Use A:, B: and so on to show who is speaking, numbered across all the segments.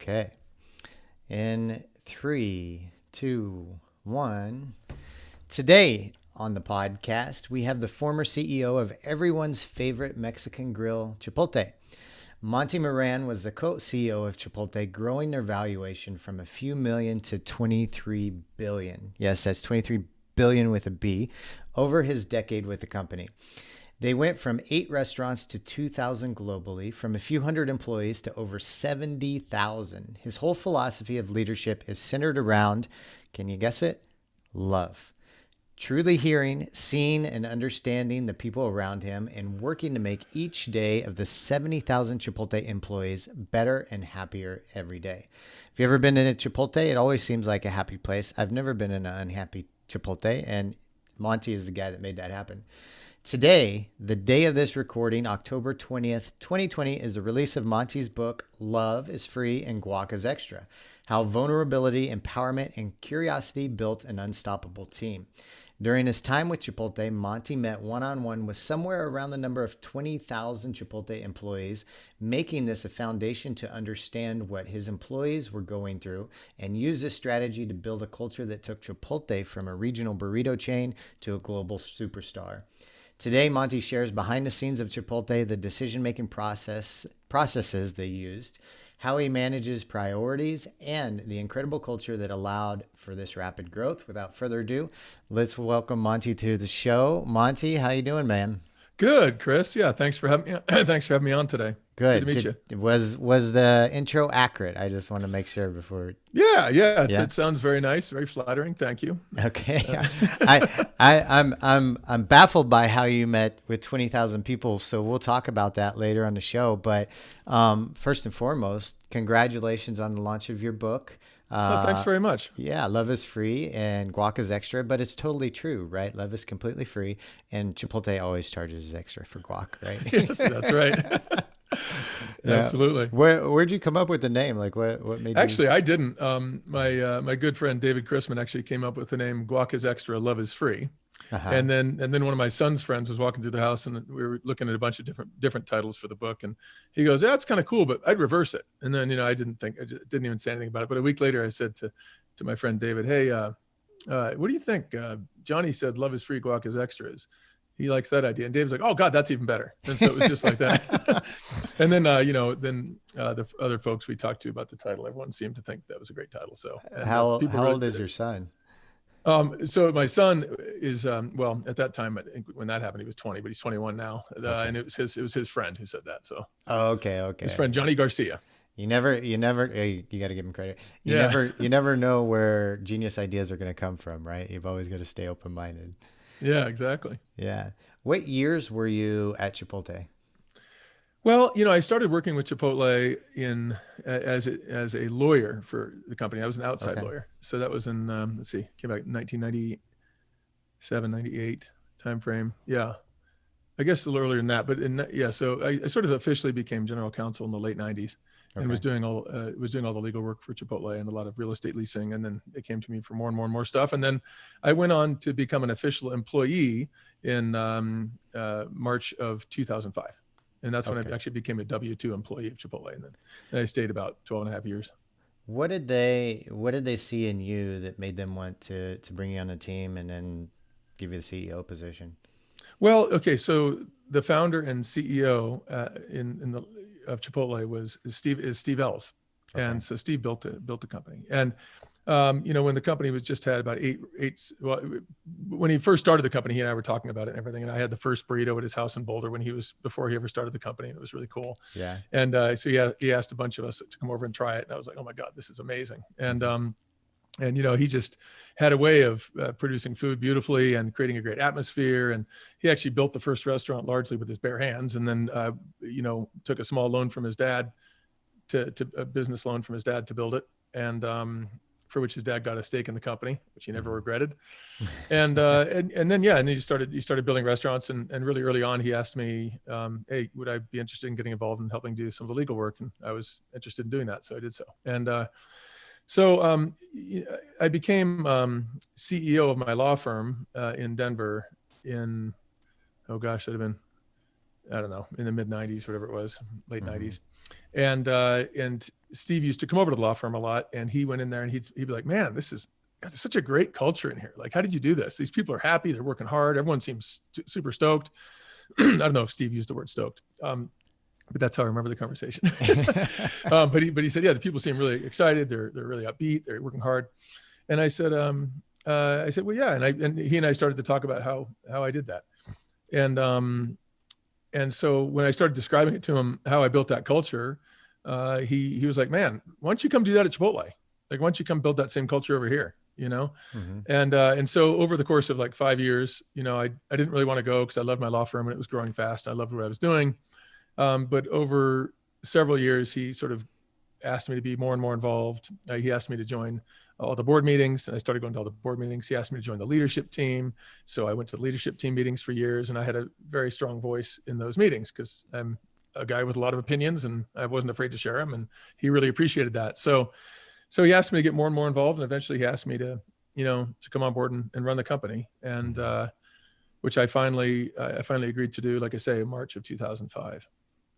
A: Okay. In 3, 2, 1. Today on the podcast, we have the former CEO of everyone's favorite Mexican grill, Chipotle. Monty Moran was the co-CEO of Chipotle, growing their valuation from a few million to 23 billion. Yes, that's 23 billion with a B over his decade with the company. They went from 8 restaurants to 2,000 globally, from a few hundred employees to over 70,000. His whole philosophy of leadership is centered around, can you guess it? Love. Truly hearing, seeing, and understanding the people around him and working to make each day of the 70,000 Chipotle employees better and happier every day. If you've ever been in a Chipotle, it always seems like a happy place. I've never been in an unhappy Chipotle, and Monty is the guy that made that happen. Today, the day of this recording, October 20th, 2020, is the release of Monty's book, Love is Free and Guac is Extra: How Vulnerability, Empowerment, and Curiosity Built an Unstoppable Team. During his time with Chipotle, Monty met one-on-one with somewhere around the number of 20,000 Chipotle employees, making this a foundation to understand what his employees were going through and use this strategy to build a culture that took Chipotle from a regional burrito chain to a global superstar. Today, Monty shares behind the scenes of Chipotle, the decision-making processes they used, how he manages priorities, and the incredible culture that allowed for this rapid growth. Without further ado, let's welcome Monty to the show. Monty, how you doing, man?
B: Good, Chris. Yeah, thanks for having me. Thanks for having me on today. Good to
A: Good.
B: meet you.
A: Was the intro accurate? I just want to make sure before.
B: Yeah.
A: Yeah.
B: It sounds very nice, very flattering. Thank you.
A: Okay. I'm baffled by how you met with 20,000 people. So we'll talk about that later on the show. But first and foremost, congratulations on the launch of your book.
B: Oh, thanks very much.
A: Yeah, love is free and guac is extra, but it's totally true, right? Love is completely free, and Chipotle always charges extra for guac, right?
B: Yes, that's right.
A: Yeah.
B: Absolutely.
A: Where'd you come up with the name? Like, what made you?
B: Actually, I didn't. My good friend David Chrisman actually came up with the name "Guac is Extra, Love is Free,"
A: Uh-huh.
B: and then one of my son's friends was walking through the house, and we were looking at a bunch of different titles for the book, and he goes, "Yeah, it's kind of cool, but I'd reverse it." And then I didn't even say anything about it. But a week later, I said to my friend David, "Hey, what do you think? Johnny said love is free, guac is extras. He likes that idea." And Dave's like, "Oh God, that's even better." And so it was just like that. And then, the other folks we talked to about the title, everyone seemed to think that was a great title. So, and
A: How
B: people
A: how
B: really
A: old is
B: did
A: your son?
B: it. So my son is, well, at that time, I think when that happened, he was 20, but he's 21 now.
A: Okay.
B: And it was his friend who said that. So
A: Oh, okay,
B: his
A: okay.
B: friend, Johnny Garcia.
A: You never, you got to give him credit.
B: Yeah.
A: You never know where genius ideas are going to come from, right? You've always got to stay open-minded.
B: Yeah, exactly.
A: Yeah. What years were you at Chipotle?
B: Well, I started working with Chipotle as a lawyer for the company. I was an outside
A: Okay.
B: lawyer. So that was in, came back in 1997, 98 timeframe. Yeah. I guess a little earlier than that, but so I sort of officially became general counsel in the late 90s and
A: Okay.
B: was doing all the legal work for Chipotle and a lot of real estate leasing. And then they came to me for more and more and more stuff. And then I went on to become an official employee in March of 2005. And that's when I
A: Okay.
B: actually became a W-2 employee of Chipotle. And then I stayed about 12 and a half years.
A: What did they see in you that made them want to bring you on the team and then give you the CEO position?
B: Well, okay, so the founder and CEO of Chipotle was Steve Ellis,
A: Okay.
B: and so Steve built the company. And when the company was just had about eight. Well, when he first started the company, he and I were talking about it and everything. And I had the first burrito at his house in Boulder before he ever started the company, and it was really cool.
A: Yeah.
B: And so he asked a bunch of us to come over and try it, and I was like, oh my God, this is amazing. And he just had a way of producing food beautifully and creating a great atmosphere. And he actually built the first restaurant largely with his bare hands, and then took a small loan from his dad to a business loan from his dad to build it, and for which his dad got a stake in the company, which he never regretted. And then he started building restaurants, and really early on he asked me, hey, would I be interested in getting involved in helping do some of the legal work? And I was interested in doing that, so I did so. And So I became CEO of my law firm in Denver in, oh gosh, that'd have been, I don't know, in the mid 90s, whatever it was, late
A: Mm-hmm.
B: 90s. And Steve used to come over to the law firm a lot, and he went in there and he'd be like, man, there's such a great culture in here. Like, how did you do this? These people are happy. They're working hard. Everyone seems super stoked. I don't know if Steve used the word stoked. But that's how I remember the conversation. But he said, yeah, the people seem really excited. They're really upbeat. They're working hard. And I said, well, yeah. And he and I started to talk about how I did that. And so when I started describing it to him, how I built that culture, he was like, man, why don't you come do that at Chipotle? Like, why don't you come build that same culture over here? Mm-hmm. And so over the course of like 5 years, I didn't really want to go because I loved my law firm and it was growing fast. I loved what I was doing. But over several years, he sort of asked me to be more and more involved. He asked me to join all the board meetings, and I started going to all the board meetings. He asked me to join the leadership team. So I went to the leadership team meetings for years, and I had a very strong voice in those meetings because I'm a guy with a lot of opinions and I wasn't afraid to share them, and he really appreciated that. So he asked me to get more and more involved, and eventually he asked me to come on board and run the company, and which I finally agreed to do, like I say, in March of 2005.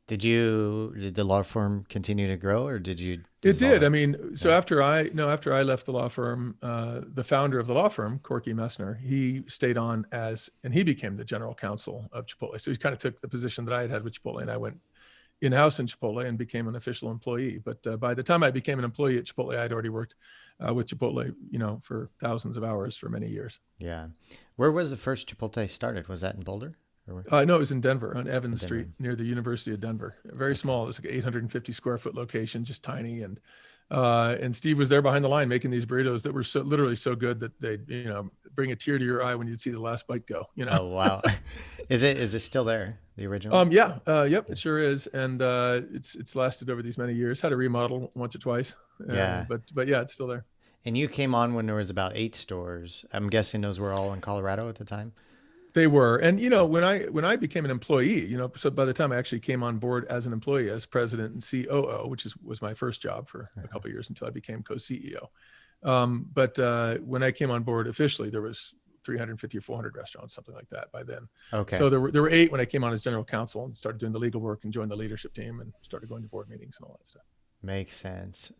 A: Did the law firm continue to grow, or did you?
B: It did. I mean, so after I left the law firm, the founder of the law firm, Corky Messner, he stayed on and he became the general counsel of Chipotle. So he kind of took the position that I had with Chipotle, and I went in-house in Chipotle and became an official employee. But by the time I became an employee at Chipotle, I'd already worked with Chipotle, for thousands of hours for many years.
A: Yeah. Where was the first Chipotle started? Was that in Boulder?
B: No, it was in Denver on Evans Street near the University of Denver. Very small. It was like an 850 square foot location, just tiny. And Steve was there behind the line making these burritos that were literally so good that they'd, bring a tear to your eye when you'd see the last bite go,
A: Oh, wow. Is it still there? The original?
B: Yeah. Yep. It sure is. And it's lasted over these many years. Had a remodel once or twice.
A: Yeah.
B: But yeah, it's still there.
A: And you came on when there was about 8 stores. I'm guessing those were all in Colorado at the time.
B: They were. And, when I became an employee, so by the time I actually came on board as an employee, as president and COO, which was my first job for a couple of years until I became co-CEO. But when I came on board officially, there was 350 or 400 restaurants, something like that by then.
A: Okay.
B: So there were 8 when I came on as general counsel and started doing the legal work and joined the leadership team and started going to board meetings and all that stuff.
A: Makes sense.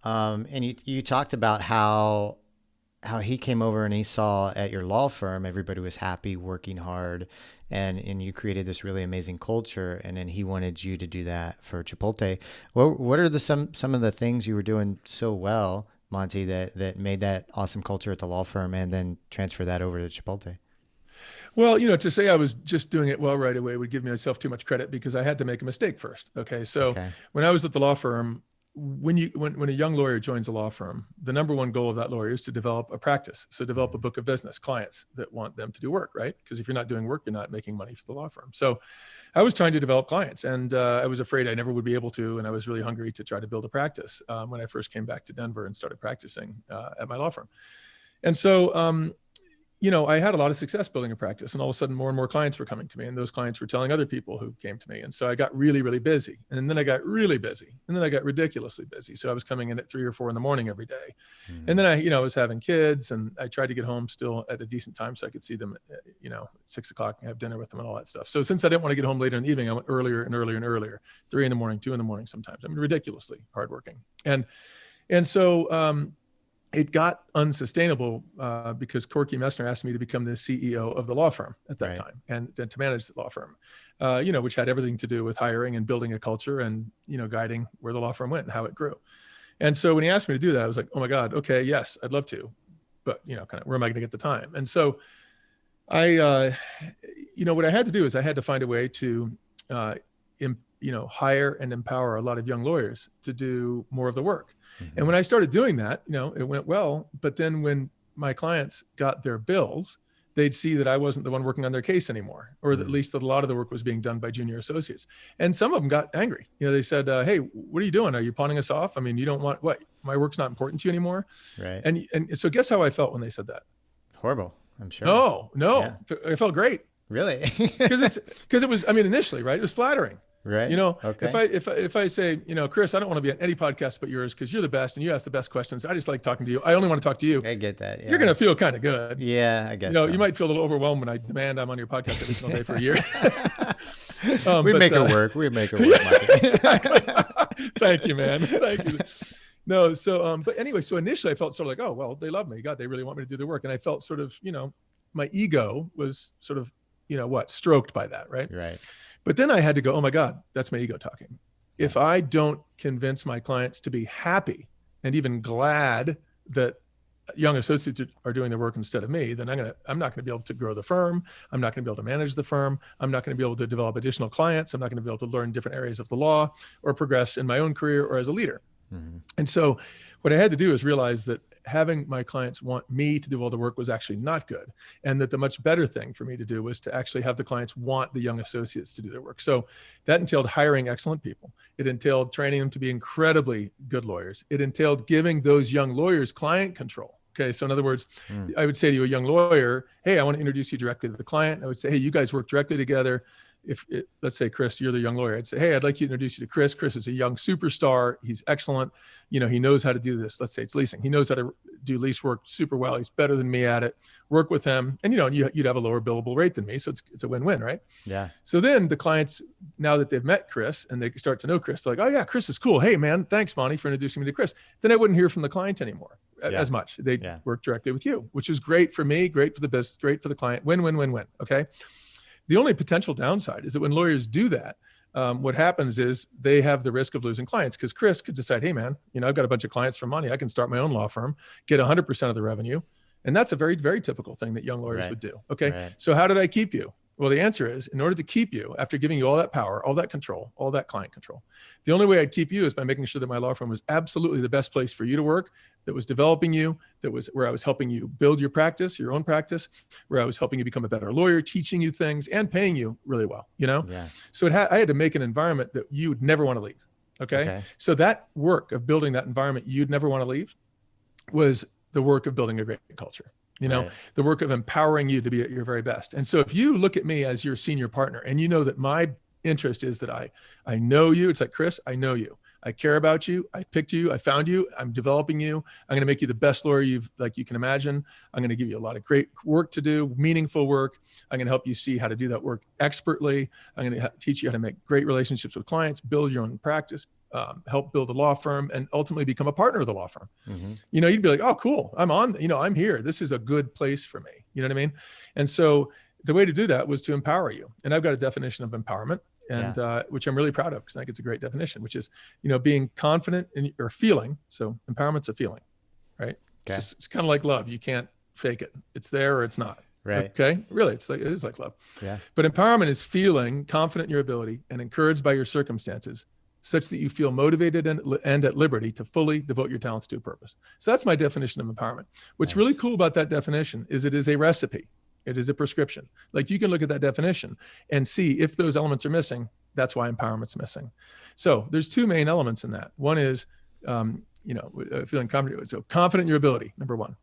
A: And you talked about how he came over and he saw at your law firm, everybody was happy, working hard, and you created this really amazing culture. And then he wanted you to do that for Chipotle. What are some of the things you were doing so well, Monty, that made that awesome culture at the law firm and then transfer that over to Chipotle?
B: Well, to say I was just doing it well right away would give myself too much credit because I had to make a mistake first. Okay. So when I was at the law firm, when a young lawyer joins a law firm, the number one goal of that lawyer is to develop a practice. So develop a book of business, clients that want them to do work, right? Because if you're not doing work, you're not making money for the law firm. So I was trying to develop clients, and I was afraid I never would be able to. And I was really hungry to try to build a practice when I first came back to Denver and started practicing at my law firm. And so, I had a lot of success building a practice, and all of a sudden more and more clients were coming to me, and those clients were telling other people who came to me. And so I got really, really busy, and then I got really busy, and then I got ridiculously busy. So I was coming in at 3 or 4 in the morning every day. And then I was having kids, and I tried to get home still at a decent time so I could see them at 6 o'clock and have dinner with them and all that stuff. So since I didn't want to get home later in the evening, I went earlier and earlier and earlier, 3 in the morning, 2 in the morning sometimes. I mean, ridiculously hardworking. And so it got unsustainable because Corky Messner asked me to become the CEO of the law firm at that time and to manage the law firm, which had everything to do with hiring and building a culture and, guiding where the law firm went and how it grew. And so when he asked me to do that, I was like, oh my God, okay, yes, I'd love to, but kind of where am I going to get the time? And so I, what I had to do is I had to find a way to, hire and empower a lot of young lawyers to do more of the work. And when I started doing that, it went well. But then when my clients got their bills, they'd see that I wasn't the one working on their case anymore, or at least that a lot of the work was being done by junior associates. And some of them got angry. They said, hey, what are you doing? Are you pawning us off? I mean, you don't want what? My work's not important to you anymore.
A: Right.
B: And so guess how I felt when they said that?
A: Horrible, I'm sure.
B: No,
A: Yeah.
B: I felt great.
A: Really?
B: Because it was, initially, right? It was flattering.
A: Right.
B: Okay. If I say, Chris, I don't want to be on any podcast but yours because you're the best and you ask the best questions. I just like talking to you. I only want to talk to you.
A: I get that. Yeah.
B: You're going to feel kind of good.
A: Yeah, I guess. So.
B: You might feel a little overwhelmed when I demand I'm on your podcast every single day for a year.
A: We make it work. We make it work.
B: Exactly. Thank you, man. Thank you. No, so but anyway, so initially I felt sort of like, oh well, they love me. God, they really want me to do the work. And I felt sort of, my ego was sort of, stroked by that, right?
A: Right.
B: But then I had to go, oh my God, that's my ego talking. If I don't convince my clients to be happy and even glad that young associates are doing the work instead of me, then I'm not going to be able to grow the firm. I'm not going to be able to manage the firm. I'm not going to be able to develop additional clients. I'm not going to be able to learn different areas of the law or progress in my own career or as a leader. Mm-hmm. And so what I had to do is realize that having my clients want me to do all the work was actually not good. And that the much better thing for me to do was to actually have the clients want the young associates to do their work. So that entailed hiring excellent people. It entailed training them to be incredibly good lawyers. It entailed giving those young lawyers client control. Okay. So in other words, I would say to a young lawyer, hey, I want to introduce you directly to the client. I would say, hey, you guys work directly together. Let's say, Chris, you're the young lawyer. I'd say, hey, I'd like you to introduce you to Chris. Chris is a young superstar. He's excellent. He knows how to do this. Let's say it's leasing. He knows how to do lease work super well. He's better than me at it. Work with him. And, you'd have a lower billable rate than me. So it's a win-win, right? Yeah. So then the clients, now that they've met Chris and they start to know Chris, they're like, oh yeah, Chris is cool. Hey man, thanks Monty for introducing me to Chris. Then I wouldn't hear from the client anymore as much. They'd work directly with you, which is great for me, great for the business, great for the client. Win, win, win, win. Okay. The only potential downside is that when lawyers do that, what happens is they have the risk of losing clients because Chris could decide, hey man, I've got a bunch of clients for money. I can start my own law firm, get 100% of the revenue. And that's a very, very typical thing that young lawyers would do. Okay. Right. So how did I keep you? Well, the answer is, in order to keep you, after giving you all that power, all that control, all that client control, the only way I'd keep you is by making sure that my law firm was absolutely the best place for you to work, that was developing you, that was where I was helping you build your practice, your own practice, where I was helping you become a better lawyer, teaching you things and paying you really well, Yeah. So I had to make an environment that you would never want to leave. Okay. So that work of building that environment you'd never want to leave was the work of building a great culture. The work of empowering you to be at your very best. And so if you look at me as your senior partner and you know that my interest is that I know you, it's like, Chris, I know you. I care about you. I picked you. I found you. I'm developing you. I'm going to make you the best lawyer you can imagine. I'm going to give you a lot of great work to do, meaningful work. I'm going to help you see how to do that work expertly. I'm going to teach you how to make great relationships with clients, build your own practice, help build a law firm, and ultimately become a partner of the law firm. Mm-hmm. You'd be like, oh, cool. I'm on, I'm here. This is a good place for me. You know what I mean? And so the way to do that was to empower you. And I've got a definition of empowerment, and which I'm really proud of because I think it's a great definition, which is, being confident in your feeling. So empowerment's a feeling, right? Okay. It's kind of like love. You can't fake it. It's there or it's not. Right. Okay. Really, it is like love. Yeah. But empowerment is feeling confident in your ability and encouraged by your circumstances, such that you feel motivated and at liberty to fully devote your talents to a purpose. So that's my definition of empowerment. What's really cool about that definition is it is a recipe. It is a prescription. Like you can look at that definition and see if those elements are missing, that's why empowerment's missing. So there's two main elements in that. One is, feeling confident. So confident in your ability, number one.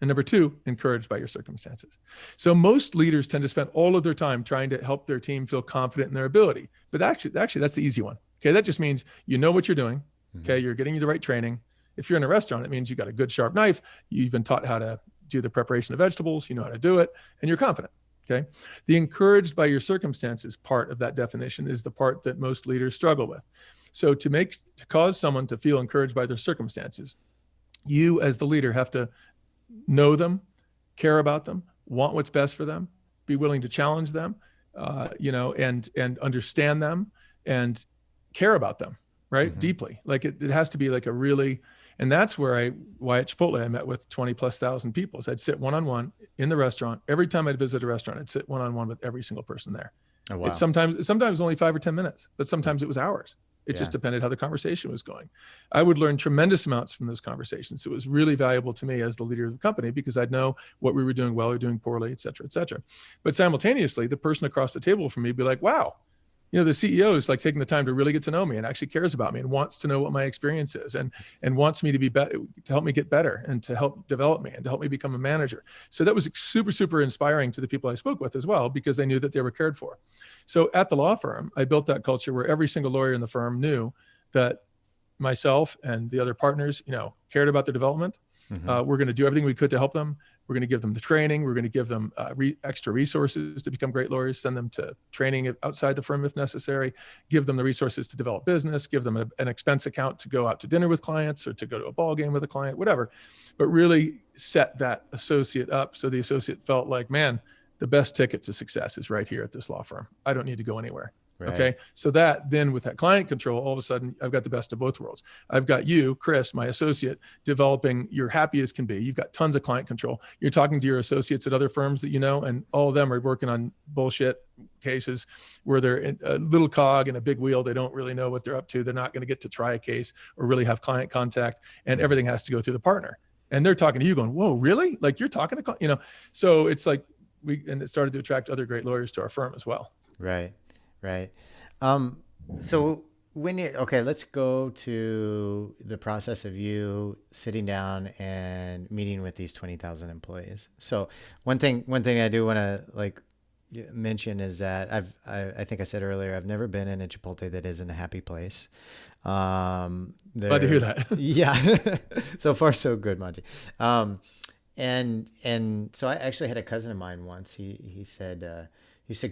B: And number two, encouraged by your circumstances. So most leaders tend to spend all of their time trying to help their team feel confident in their ability. But actually that's the easy one. Okay, that just means you know what you're doing. Okay, you're getting the right training. If you're in a restaurant, it means you got a good sharp knife. You've been taught how to do the preparation of vegetables. You know how to do it, and you're confident. Okay, the encouraged by your circumstances part of that definition is the part that most leaders struggle with. So to cause someone to feel encouraged by their circumstances, you as the leader have to know them, care about them, want what's best for them, be willing to challenge them, and understand them and care about them, right? Mm-hmm. Deeply. Like it has to be like a really, and that's why at Chipotle, I met with 20,000+ people. So I'd sit one-on-one in the restaurant. Every time I'd visit a restaurant, I'd sit one-on-one with every single person there. Oh, wow. It's sometimes only 5 or 10 minutes, but sometimes it was hours. It just depended how the conversation was going. I would learn tremendous amounts from those conversations. It was really valuable to me as the leader of the company because I'd know what we were doing well or doing poorly, et cetera, et cetera. But simultaneously, the person across the table from me would be like, wow, the CEO is like taking the time to really get to know me and actually cares about me and wants to know what my experience is and wants me to be better, to help me get better and to help develop me and to help me become a manager. So that was super, super inspiring to the people I spoke with as well, because they knew that they were cared for. So at the law firm, I built that culture where every single lawyer in the firm knew that myself and the other partners, cared about their development,
A: Mm-hmm.
B: We're going to do everything we could to help them. We're going to give them the training. We're going to give them extra resources to become great lawyers, send them to training outside the firm if necessary, give them the resources to develop business, give them an expense account to go out to dinner with clients or to go to a ball game with a client, whatever. But really set that associate up so the associate felt like, man, the best ticket to success is right here at this law firm. I don't need to go anywhere.
A: Right.
B: Okay. So that then with that client control, all of a sudden I've got the best of both worlds. I've got you, Chris, my associate, developing, you're happy as can be. You've got tons of client control. You're talking to your associates at other firms that you know, and all of them are working on bullshit cases where they're in a little cog in a big wheel. They don't really know what they're up to. They're not going to get to try a case or really have client contact, and everything has to go through the partner. And they're talking to you going, whoa, really? Like you're talking to, you know, so it's like and it started to attract other great lawyers to our firm as well.
A: Right. Right. So when okay, let's go to the process of you sitting down and meeting with these 20,000 employees. So one thing I do want to like mention is that I think I said earlier, I've never been in a Chipotle that isn't a happy place.
B: Glad to hear that.
A: Yeah. So far so good, Monty. And so I actually had a cousin of mine once. He said,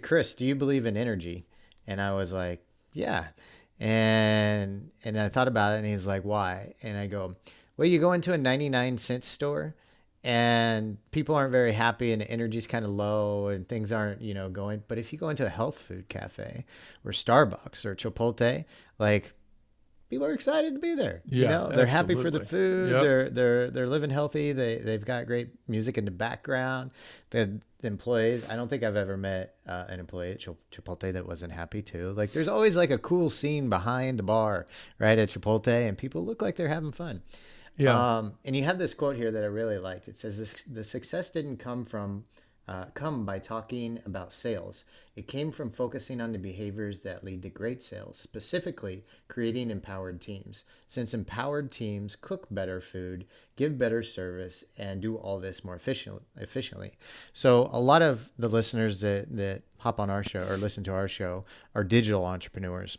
A: Chris, do you believe in energy? And I was like, yeah. And I thought about it, and he's like, why? And I go, well, you go into a 99-cent store and people aren't very happy and the energy's kind of low and things aren't, going. But if you go into a health food cafe or Starbucks or Chipotle, like people are excited to be there.
B: Yeah,
A: they're happy for the food.
B: Yep.
A: They're living healthy. They've got great music in the background. The employees, I don't think I've ever met an employee at Chipotle that wasn't happy too. Like there's always like a cool scene behind the bar, right, at Chipotle, and people look like they're having fun.
B: Yeah.
A: And you have this quote here that I really liked. It says, the success didn't come by talking about sales. It came from focusing on the behaviors that lead to great sales, specifically creating empowered teams. Since empowered teams cook better food, give better service, and do all this more efficiently. So a lot of the listeners that hop on our show or listen to our show are digital entrepreneurs.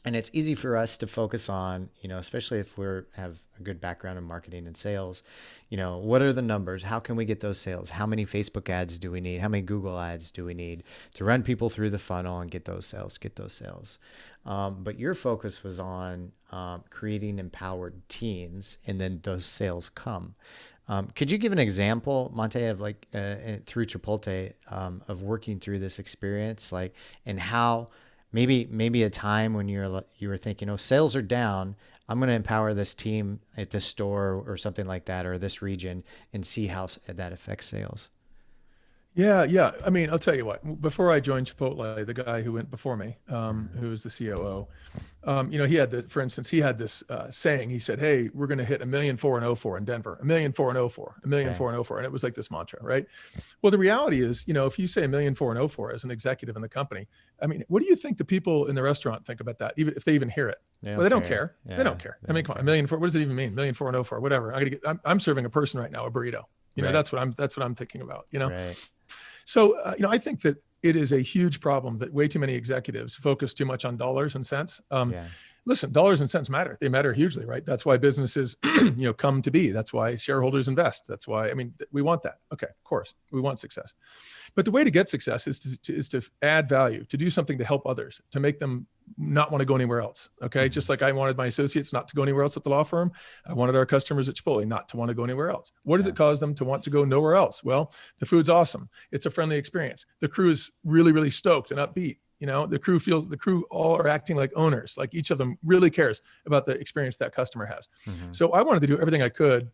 A: And it's easy for us to focus on, especially if have a good background in marketing and sales, what are the numbers? How can we get those sales? How many Facebook ads do we need? How many Google ads do we need to run people through the funnel and get those sales? But your focus was on creating empowered teams, and then those sales come. Could you give an example, Monte, of through Chipotle of working through this experience, and how maybe a time when you were thinking, sales are down, I'm going to empower this team at this store or something like that, or this region, and see how that affects sales?
B: Yeah. I mean, I'll tell you what, before I joined Chipotle, the guy who went before me, who was the COO, he had this saying. He said, hey, we're going to hit 1,004,004 in Denver, 1,004,004, 1,004,004. And it was like this mantra, right? Well, the reality is, if you say 1,004,004 as an executive in the company, I mean, what do you think the people in the restaurant think about that? Even if they even hear it? They don't care. Yeah, they don't care. I mean, come on, 1,004,004. What does it even mean? 1,004,004, whatever. I'm serving a person right now, a burrito.
A: Right.
B: That's what I'm thinking about,
A: Right.
B: So, I think that it is a huge problem that way too many executives focus too much on dollars and cents. Listen, dollars and cents matter. They matter hugely, right? That's why businesses, come to be. That's why shareholders invest. That's why, we want that. Okay, of course, we want success. But the way to get success is to add value, to do something to help others, to make them not want to go anywhere else. Okay. Mm-hmm. Just like I wanted my associates not to go anywhere else at the law firm, I wanted our customers at Chipotle not to want to go anywhere else. What does it cause them to want to go nowhere else? Well, the food's awesome. It's a friendly experience. The crew is really, really stoked and upbeat. The crew all are acting like owners, like each of them really cares about the experience that customer has. Mm-hmm. So I wanted to do everything I could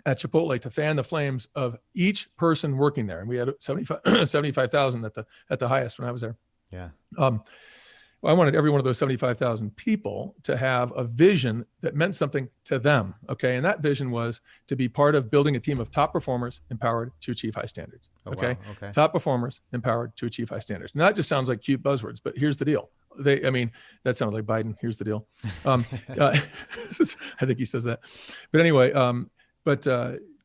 B: at Chipotle to fan the flames of each person working there. And we had 75,000 at the highest when I was there.
A: Yeah.
B: I wanted every one of those 75,000 people to have a vision that meant something to them. Okay. And that vision was to be part of building a team of top performers empowered to achieve high standards. Okay.
A: Wow. Okay.
B: Top performers empowered to achieve high standards. Now that just sounds like cute buzzwords, but here's the deal. That sounded like Biden. Here's the deal. I think he says that, but anyway,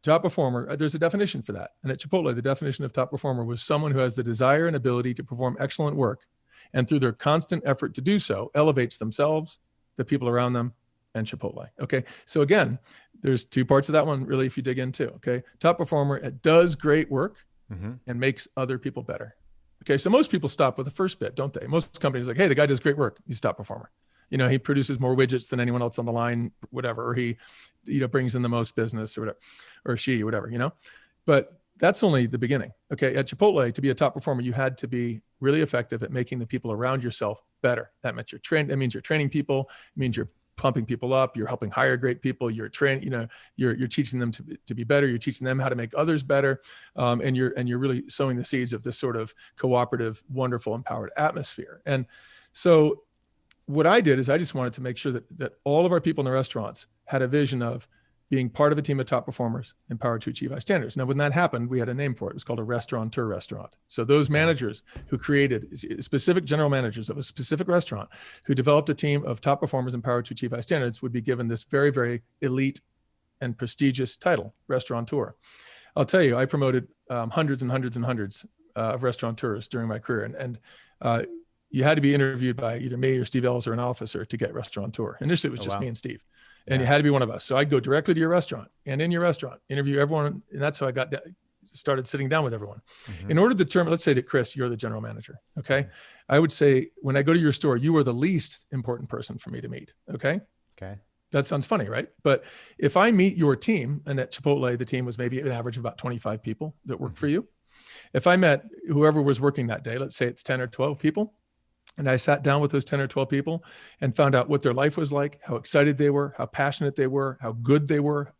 B: top performer, there's a definition for that. And at Chipotle, the definition of top performer was someone who has the desire and ability to perform excellent work, and through their constant effort to do so, elevates themselves, the people around them, and Chipotle. Okay. So again, there's two parts of that one, really, if you dig into. Okay. Top performer, it does great work and makes other people better. Okay. So most people stop with the first bit, don't they? Most companies like, hey, the guy does great work. He's top performer. You know, he produces more widgets than anyone else on the line, whatever, or he, you know, brings in the most business or whatever, or she, whatever, you know, but that's only the beginning. Okay. At Chipotle, to be a top performer, you had to be really effective at making the people around yourself better. That meant that means you're training people. It means you're pumping people up. You're helping hire great people. You're training, you know, you're teaching them to be better. You're teaching them how to make others better. And you're really sowing the seeds of this sort of cooperative, wonderful, empowered atmosphere. And so what I did is I just wanted to make sure that all of our people in the restaurants had a vision of being part of a team of top performers empowered to achieve high standards. Now, when that happened, we had a name for it. It was called a restaurateur restaurant. So those managers who created specific general managers of a specific restaurant who developed a team of top performers empowered to achieve high standards would be given this very, very elite and prestigious title, restaurateur. I'll tell you, I promoted hundreds and hundreds and hundreds of restaurateurs during my career. And you had to be interviewed by either me or Steve Ellis or an officer to get restaurateur. Initially, it was just me and Steve. And you had to be one of us. So I'd go directly to your restaurant, and in your restaurant, interview everyone. And that's how I started sitting down with everyone. In order to determine, let's say that Chris, you're the general manager. Okay. I would say when I go to your store, you are the least important person for me to meet. Okay.
A: Okay.
B: That sounds funny, right? But if I meet your team, and at Chipotle, the team was maybe an average of about 25 people that worked for you. If I met whoever was working that day, let's say it's 10 or 12 people, and I sat down with those 10 or 12 people and found out what their life was like, how excited they were, how passionate they were, how good they were,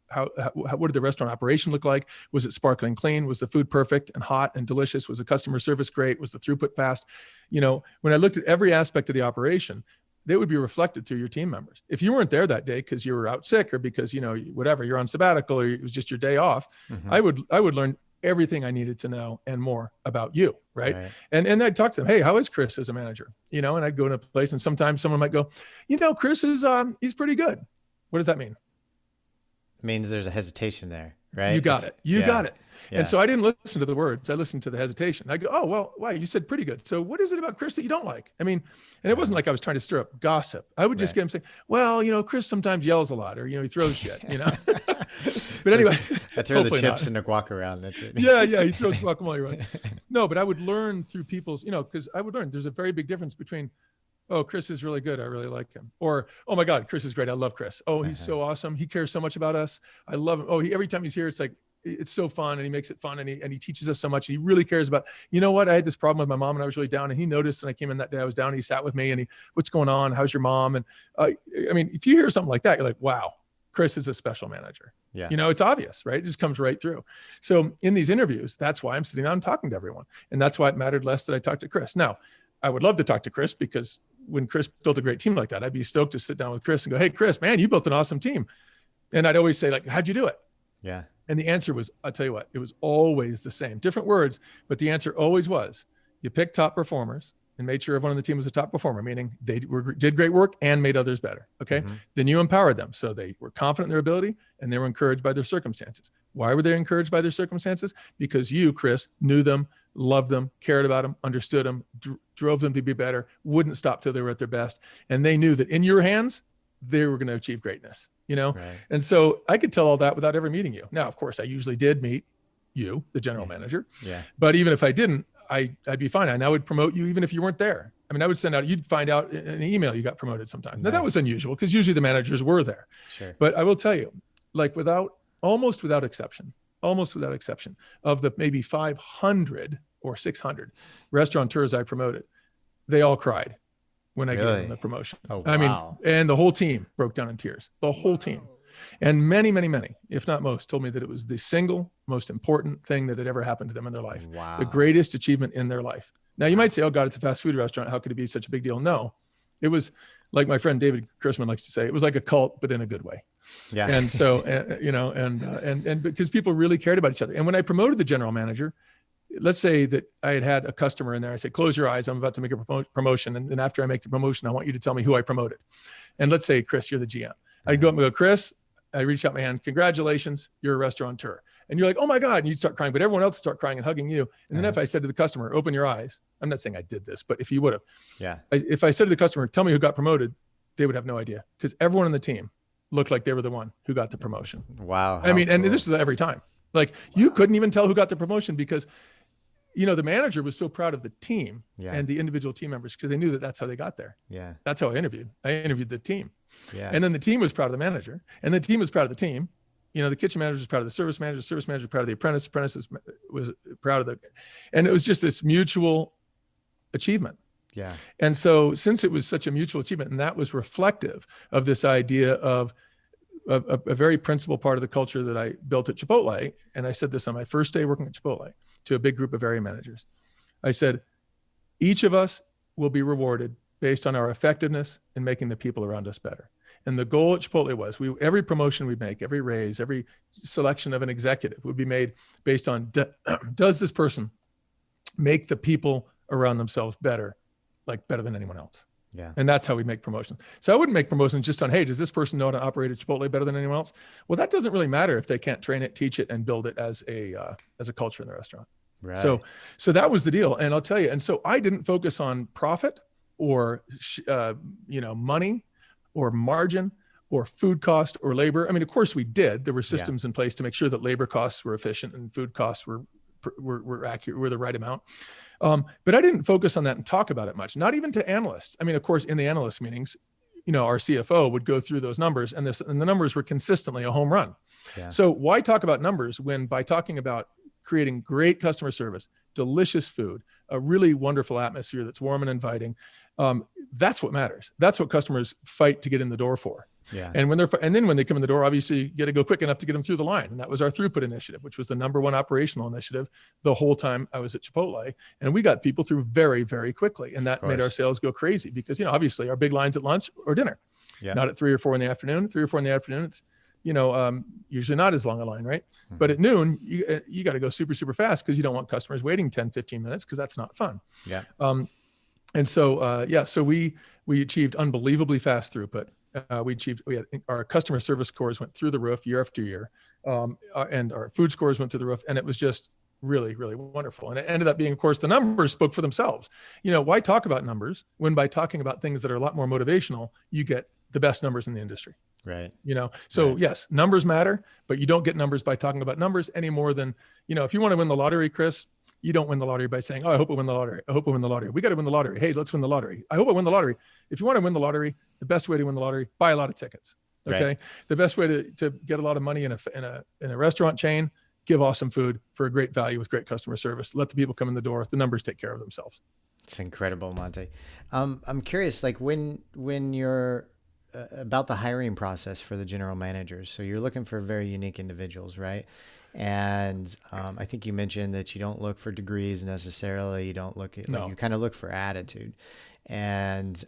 B: what did the restaurant operation look like? Was it sparkling clean? Was the food perfect and hot and delicious? Was the customer service great? Was the throughput fast? You know, when I looked at every aspect of the operation, they would be reflected through your team members. If you weren't there that day because you were out sick or because, you know, whatever, you're on sabbatical or it was just your day off, I would learn everything I needed to know and more about you. Right. And I'd talk to them. Hey, how is Chris as a manager? You know, and I'd go in a place and sometimes someone might go, you know, Chris is, he's pretty good. What does that mean?
A: It means there's a hesitation there, right?
B: You got it. You got it.
A: Yeah.
B: And so I didn't listen to the words. I listened to the hesitation. I go, oh, well, wow, you said pretty good. So what is it about Chris that you don't like? I mean, and it wasn't like I was trying to stir up gossip. I would just get him saying, well, you know, Chris sometimes yells a lot or, you know, he throws shit, you know. But anyway.
A: I throw the chips and the guac around. That's it.
B: Yeah. He throws guacamole around. No, but I would learn through people's, you know, because I would learn there's a very big difference between, oh, Chris is really good. I really like him. Or, oh my God, Chris is great. I love Chris. Oh, he's so awesome. He cares so much about us. I love him. Oh, every time he's here, it's like, it's so fun and he makes it fun and he teaches us so much. He really cares about, you know what? I had this problem with my mom and I was really down and he noticed and I came in that day, I was down and he sat with me and what's going on? How's your mom? And I mean, if you hear something like that, you're like, wow, Chris is a special manager. Yeah. You know, it's obvious, right? It just comes right through. So in these interviews, that's why I'm sitting down and talking to everyone. And that's why it mattered less that I talked to Chris. Now, I would love to talk to Chris because when Chris built a great team like that, I'd be stoked to sit down with Chris and go, hey, Chris, man, you built an awesome team. And I'd always say like, how'd you do it?
A: Yeah.
B: And the answer was, I'll tell you what, it was always the same, different words, but the answer always was, you picked top performers and made sure everyone on the team was a top performer, meaning they did great work and made others better. Okay. Then you empowered them. So they were confident in their ability and they were encouraged by their circumstances. Why were they encouraged by their circumstances? Because you, Chris, knew them, loved them, cared about them, understood them, drove them to be better, wouldn't stop till they were at their best. And they knew that in your hands, they were going to achieve greatness, you know? Right. And so I could tell all that without ever meeting you. Now, of course, I usually did meet you, the general manager. Yeah. But even if I didn't, I'd be fine. And I would promote you even if you weren't there. I mean, I would send out, you'd find out in an email you got promoted sometimes. Nice. Now that was unusual because usually the managers were there. Sure. But I will tell you, like almost without exception of the maybe 500 or 600 restaurateurs I promoted, they all cried when I gave them the promotion. Oh, wow. I mean, and the whole team broke down in tears, the whole team. And many, many, many, if not most, told me that it was the single most important thing that had ever happened to them in their life. Wow. The greatest achievement in their life. Now you might say, oh God, it's a fast food restaurant. How could it be such a big deal? No, it was like my friend David Chrisman likes to say, it was like a cult, but in a good way. Yeah. And so, you know, and because people really cared about each other. And when I promoted the general manager, let's say that I had a customer in there. I said, close your eyes. I'm about to make a promotion. And then after I make the promotion, I want you to tell me who I promoted. And let's say, Chris, you're the GM. I'd go up and go, Chris, I reach out my hand. Congratulations. You're a restaurateur. And you're like, oh my God. And you'd start crying, but everyone else would start crying and hugging you. And then if I said to the customer, open your eyes, I'm not saying I did this, but if you would have, if I said to the customer, tell me who got promoted, they would have no idea because everyone on the team looked like they were the one who got the promotion.
A: Wow.
B: I mean, and
A: cool.
B: this is every time. Like you couldn't even tell who got the promotion because, you know, the manager was so proud of the team and the individual team members because they knew that that's how they got there.
A: Yeah.
B: That's how I interviewed. I interviewed the team.
A: Yeah.
B: And then the team was proud of the manager, and the team was proud of the team. You know, the kitchen manager was proud of the service manager was proud of the apprentice was proud of the, and it was just this mutual achievement.
A: Yeah.
B: And so since it was such a mutual achievement, and that was reflective of this idea of a very principal part of the culture that I built at Chipotle. And I said this on my first day working at Chipotle to a big group of area managers. I said, each of us will be rewarded based on our effectiveness in making the people around us better. And the goal at Chipotle was every promotion we make, every raise, every selection of an executive would be made based on, does this person make the people around themselves better, like better than anyone else?
A: Yeah.
B: And that's how we make promotions. So I wouldn't make promotions just on, hey, does this person know how to operate at Chipotle better than anyone else? Well, that doesn't really matter if they can't train it, teach it, and build it as a culture in the restaurant.
A: Right.
B: So that was the deal. And I'll tell you, and so I didn't focus on profit or, money or margin or food cost or labor. I mean, of course we did. There were systems in place to make sure that labor costs were efficient and food costs were accurate, were the right amount. But I didn't focus on that and talk about it much, not even to analysts. I mean, of course, in the analyst meetings, you know, our CFO would go through those numbers and the numbers were consistently a home run. Yeah. So why talk about numbers when by talking about creating great customer service, delicious food, a really wonderful atmosphere that's warm and inviting, that's what matters. That's what customers fight to get in the door for. Yeah. And then when they come in the door, obviously you got to go quick enough to get them through the line. And that was our throughput initiative, which was the number one operational initiative the whole time I was at Chipotle. And we got people through very, very quickly. And that made our sales go crazy because, you know, obviously our big lines at lunch or dinner, not at 3 or 4 in the afternoon. 3 or 4 in the afternoon, it's, you know, usually not as long a line, right? Mm-hmm. But at noon, you got to go super, super fast because you don't want customers waiting 10, 15 minutes because that's not fun. Yeah. And so, so we achieved unbelievably fast throughut. We had our customer service scores went through the roof year after year, and our food scores went through the roof, and it was just really, really wonderful. And it ended up being, of course, the numbers spoke for themselves. You know, why talk about numbers when by talking about things that are a lot more motivational, you get the best numbers in the industry. Right. You know, so yes, numbers matter, but you don't get numbers by talking about numbers any more than, you know, if you want to win the lottery, Chris, you don't win the lottery by saying, oh, I hope I win the lottery. I hope I win the lottery. We got to win the lottery. Hey, let's win the lottery. I hope I win the lottery. If you want to win the lottery, the best way to win the lottery, buy a lot of tickets. Okay. Right. The best way to get a lot of money in a restaurant chain, give awesome food for a great value with great customer service. Let the people come in the door. The numbers take care of themselves.
A: It's incredible, Monty. I'm curious, like when you're about the hiring process for the general managers. So you're looking for very unique individuals, right? And I think you mentioned that you don't look for degrees necessarily. You don't look at, you kind of look for attitude. And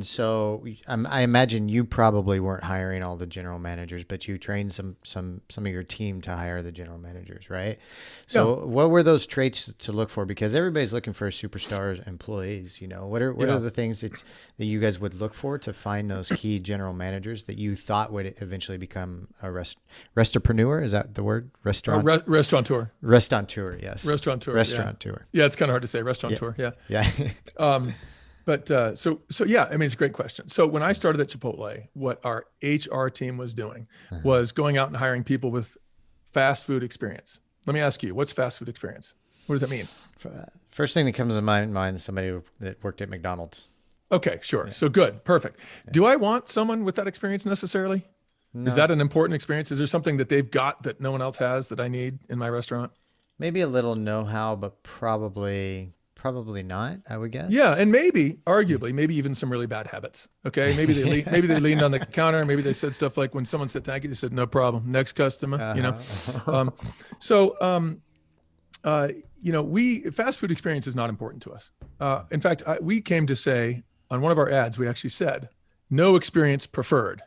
A: so I imagine you probably weren't hiring all the general managers, but you trained some of your team to hire the general managers, right? So what were those traits to look for? Because everybody's looking for superstar employees, you know. What are the things that you guys would look for to find those key general managers that you thought would eventually become a restaurant-preneur? Is that the word?
B: Restaurateur.
A: Restaurateur, yes.
B: Restaurateur. Yeah, it's kind of hard to say. Restaurateur. Yeah. But so yeah, I mean, it's a great question. So when I started at Chipotle, what our HR team was doing was going out and hiring people with fast food experience. Let me ask you, what's fast food experience? What does that mean?
A: First thing that comes to my mind is somebody that worked at McDonald's.
B: Okay, sure. Yeah. So good, perfect. Yeah. Do I want someone with that experience necessarily? No. Is that an important experience? Is there something that they've got that no one else has that I need in my restaurant?
A: Maybe a little know-how, but probably not, I would guess.
B: Yeah, and arguably, maybe even some really bad habits. Okay, maybe they leaned on the counter. Maybe they said stuff like when someone said thank you, they said no problem, next customer. You know, fast food experience is not important to us. In fact, we came to say on one of our ads, we actually said no experience preferred.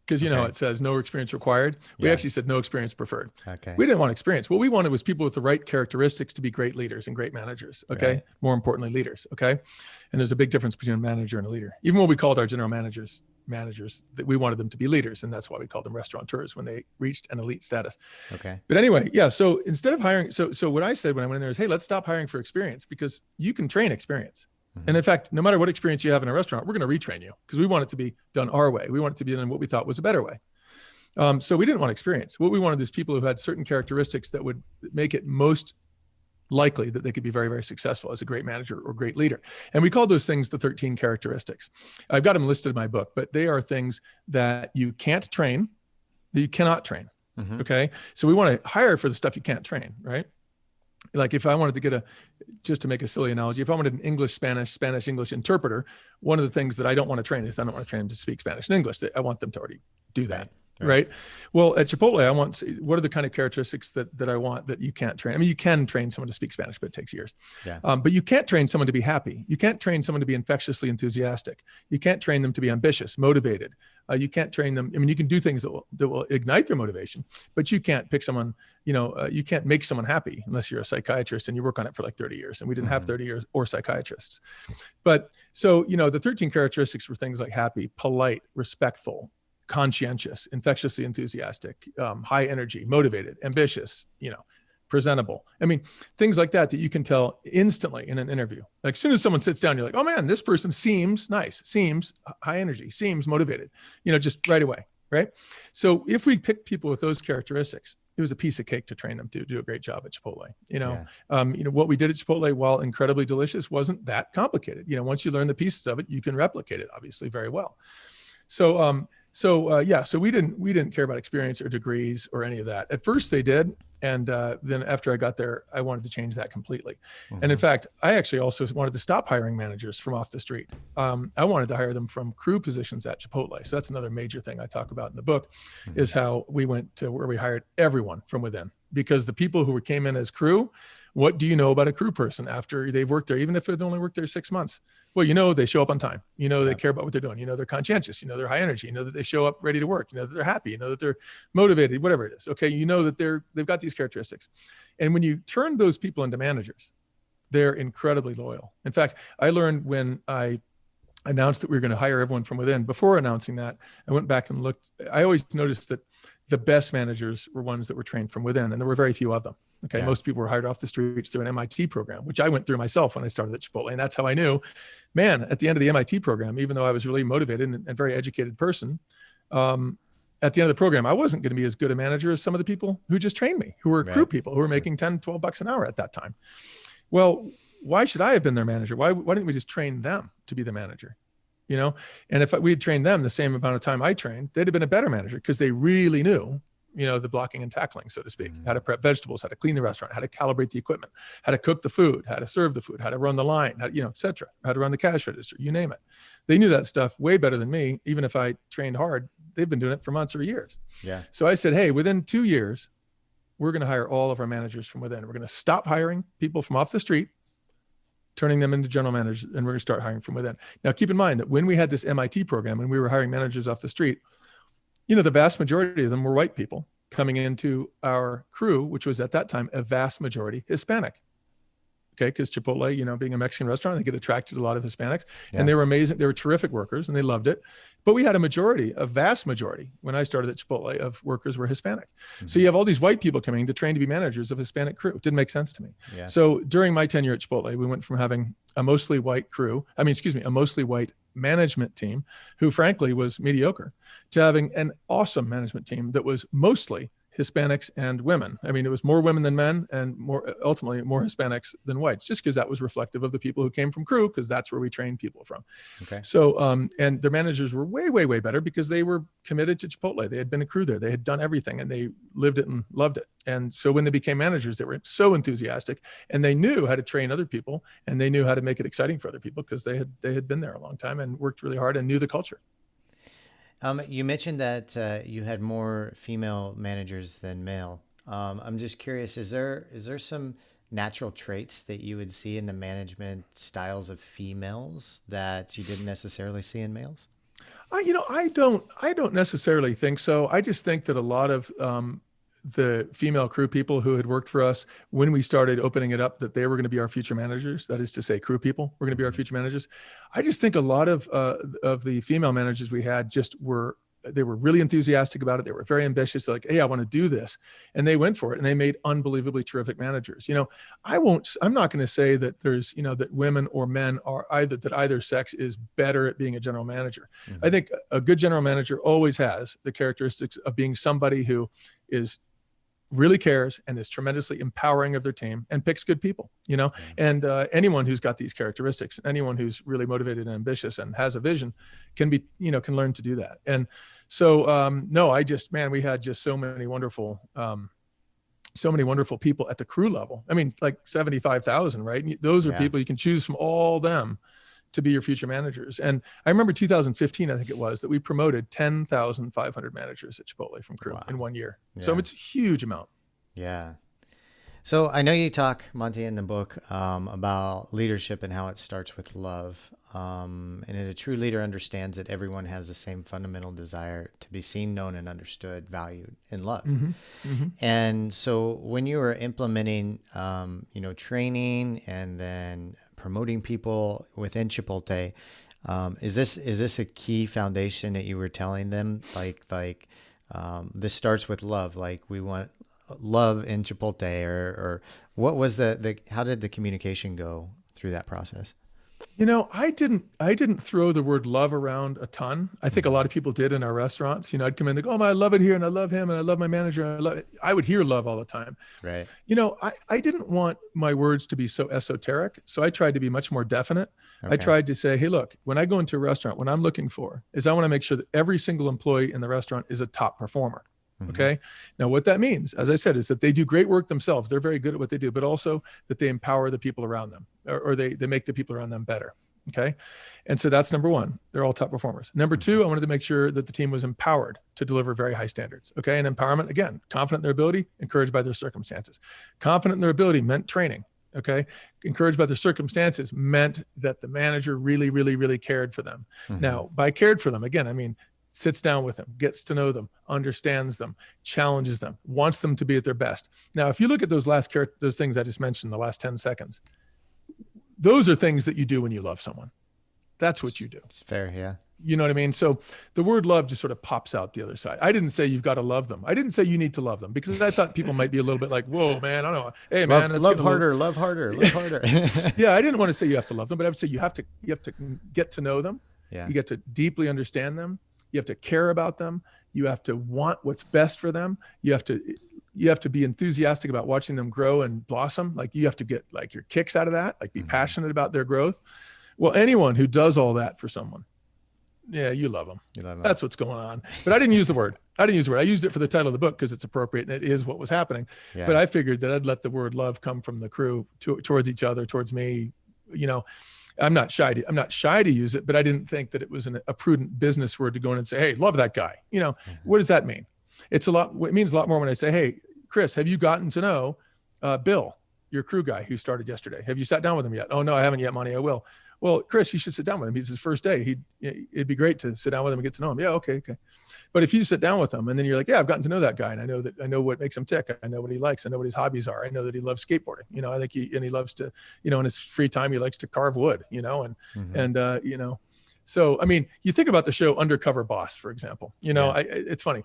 B: Because, you know, it says no experience required. We actually said no experience preferred. Okay. We didn't want experience. What we wanted was people with the right characteristics to be great leaders and great managers. Okay. Right. More importantly, leaders. Okay. And there's a big difference between a manager and a leader. Even when we called our general managers, that we wanted them to be leaders. And that's why we called them restaurateurs when they reached an elite status. Okay. But anyway, so instead of hiring, so what I said when I went in there is, hey, let's stop hiring for experience because you can train experience. And in fact, no matter what experience you have in a restaurant, we're going to retrain you because we want it to be done our way. We want it to be done what we thought was a better way. So we didn't want experience. What we wanted is people who had certain characteristics that would make it most likely that they could be very, very successful as a great manager or great leader. And we call those things the 13 characteristics. I've got them listed in my book, but they are things that you can't train, that you cannot train. Okay. So we want to hire for the stuff you can't train, right? Like if I wanted to get just to make a silly analogy, if I wanted an English, Spanish, English interpreter, one of the things that I don't want to train is I don't want to train them to speak Spanish and English. I want them to already do that. Right. Well, at Chipotle, I want, what are the kind of characteristics that I want that you can't train? I mean, you can train someone to speak Spanish, but it takes years. Yeah. But you can't train someone to be happy. You can't train someone to be infectiously enthusiastic. You can't train them to be ambitious, motivated. You can't train them. I mean, you can do things that will ignite their motivation, but you can't pick someone, you can't make someone happy unless you're a psychiatrist and you work on it for like 30 years. And we didn't have 30 years or psychiatrists. But so, the 13 characteristics were things like happy, polite, respectful, conscientious, infectiously enthusiastic, high energy, motivated, ambitious, presentable. I mean, things like that you can tell instantly in an interview. Like as soon as someone sits down, you're like, oh man, this person seems nice, seems high energy, seems motivated, just right away. Right. So if we pick people with those characteristics, it was a piece of cake to train them to do a great job at Chipotle. What we did at Chipotle, while incredibly delicious, wasn't that complicated. Once you learn the pieces of it, you can replicate it obviously very well. So we didn't care about experience or degrees or any of that. At first they did. And then after I got there, I wanted to change that completely. And in fact, I actually also wanted to stop hiring managers from off the street. I wanted to hire them from crew positions at Chipotle. So that's another major thing I talk about in the book is how we went to where we hired everyone from within, because the people who came in as crew, what do you know about a crew person after they've worked there, even if they've only worked there 6 months? Well, they show up on time. They care about what they're doing. They're conscientious. They're high energy. That they show up ready to work. That they're happy. That they're motivated, whatever it is. Okay. That they've got these characteristics. And when you turn those people into managers, they're incredibly loyal. In fact, I learned when I announced that we were going to hire everyone from within, before announcing that, I went back and looked. I always noticed that the best managers were ones that were trained from within, and there were very few of them. Okay. Yeah. Most people were hired off the streets through an MIT program, which I went through myself when I started at Chipotle. And that's how I knew, man, at the end of the MIT program, even though I was really motivated and very educated person, at the end of the program, I wasn't going to be as good a manager as some of the people who just trained me, who were crew people, who were making 10, 12 bucks an hour at that time. Well, why should I have been their manager? Why didn't we just train them to be the manager? And if we had trained them the same amount of time I trained, they'd have been a better manager because they really knew the blocking and tackling, so to speak, how to prep vegetables, how to clean the restaurant, how to calibrate the equipment, how to cook the food, how to serve the food, how to run the line, et cetera, how to run the cash register, you name it. They knew that stuff way better than me. Even if I trained hard, they've been doing it for months or years. Yeah. So I said, hey, within 2 years, we're going to hire all of our managers from within. We're going to stop hiring people from off the street, turning them into general managers, and we're going to start hiring from within. Now, keep in mind that when we had this MIT program and we were hiring managers off the street, the vast majority of them were white people coming into our crew, which was at that time a vast majority Hispanic. Okay, because Chipotle, being a Mexican restaurant, they get attracted to a lot of Hispanics, and they were amazing. They were terrific workers, and they loved it. But we had a vast majority, when I started at Chipotle, of workers were Hispanic. So you have all these white people coming to train to be managers of Hispanic crew. It didn't make sense to me. Yeah. So during my tenure at Chipotle, we went from having a mostly white a mostly white management team, who frankly was mediocre, to having an awesome management team that was mostly Hispanics and women. I mean, it was more women than men, and ultimately more Hispanics than whites, just because that was reflective of the people who came from crew, because that's where we trained people from. Okay. So, and their managers were way, way, way better because they were committed to Chipotle. They had been a crew there. They had done everything, and they lived it and loved it. And so when they became managers, they were so enthusiastic, and they knew how to train other people, and they knew how to make it exciting for other people because they had been there a long time and worked really hard and knew the culture.
A: You mentioned that you had more female managers than male. I'm just curious, is there some natural traits that you would see in the management styles of females that you didn't necessarily see in males?
B: I don't necessarily think so. I just think that a lot of the female crew people who had worked for us when we started opening it up, that they were going to be our future managers. That is to say, crew people were going to be our future managers. I just think a lot of the female managers we had just were they were really enthusiastic about it. They were very ambitious. They're like, hey, I want to do this. And they went for it, and they made unbelievably terrific managers. I'm not going to say that there's, that women or men are either sex is better at being a general manager. I think a good general manager always has the characteristics of being somebody who really cares and is tremendously empowering of their team and picks good people, and anyone who's got these characteristics, anyone who's really motivated and ambitious and has a vision can learn to do that. And so, we had just so many wonderful people at the crew level. I mean, like 75,000, right? And those are people you can choose from all them to be your future managers. And I remember 2015, I think it was, that we promoted 10,500 managers at Chipotle from crew in 1 year. Yeah. So it's a huge amount.
A: Yeah. So I know you talk, Monty, in the book about leadership and how it starts with love. And a true leader understands that everyone has the same fundamental desire to be seen, known, and understood, valued, and loved. And so when you were implementing, training and then promoting people within Chipotle, is this a key foundation that you were telling them? Like this starts with love. Like we want love in Chipotle, or what was how did the communication go through that process?
B: I didn't throw the word love around a ton. I think a lot of people did in our restaurants. I'd come in and go, oh, I love it here, and I love him, and I love my manager, and I love it. I would hear love all the time.
A: Right.
B: I didn't want my words to be so esoteric, so I tried to be much more definite. Okay. I tried to say, hey, look, when I go into a restaurant, what I'm looking for is I want to make sure that every single employee in the restaurant is a top performer. Okay. Now, what that means, as I said, is that they do great work themselves. They're very good at what they do, but also that they empower the people around them, or they make the people around them better. Okay. And so that's number one. They're all top performers. Number two, I wanted to make sure that the team was empowered to deliver very high standards. Okay. And empowerment, again, confident in their ability, encouraged by their circumstances. Confident in their ability meant training. Okay. Encouraged by their circumstances meant that the manager really, really, really cared for them. Now, by cared for them, again, I mean, sits down with them, gets to know them, understands them, challenges them, wants them to be at their best. Now, if you look at those those things I just mentioned, the last 10 seconds, those are things that you do when you love someone. That's what you do.
A: It's fair. Yeah.
B: You know what I mean? So the word love just sort of pops out the other side. I didn't say you've got to love them. I didn't say you need to love them, because I thought people might be a little bit like, whoa, man, I don't know. Hey, man,
A: love harder.
B: Yeah. I didn't want to say you have to love them, but I would say you have to get to know them.
A: Yeah.
B: You get to deeply understand them. You have to care about them. You have to want what's best for them. You have to be enthusiastic about watching them grow and blossom. Like you have to get like your kicks out of that, like be passionate about their growth. Well, anyone who does all that for someone, yeah, you love them. That's what's going on. But I didn't use the word. I used it for the title of the book because it's appropriate and it is what was happening. Yeah. But I figured that I'd let the word love come from the crew towards each other, towards me, I'm not shy to use it, but I didn't think that it was a prudent business word to go in and say, hey, love that guy. What does that mean? It means a lot more when I say, hey, Chris, have you gotten to know Bill, your crew guy who started yesterday? Have you sat down with him yet? Oh, no, I haven't yet, Monty. I will. Well, Chris, you should sit down with him. He's his first day. It'd be great to sit down with him and get to know him. Yeah, okay. But if you sit down with him and then you're like, yeah, I've gotten to know that guy, and I know what makes him tick. I know what he likes. I know what his hobbies are. I know that he loves skateboarding. I think he loves to, in his free time, he likes to carve wood. So I mean, you think about the show Undercover Boss, for example. It's funny.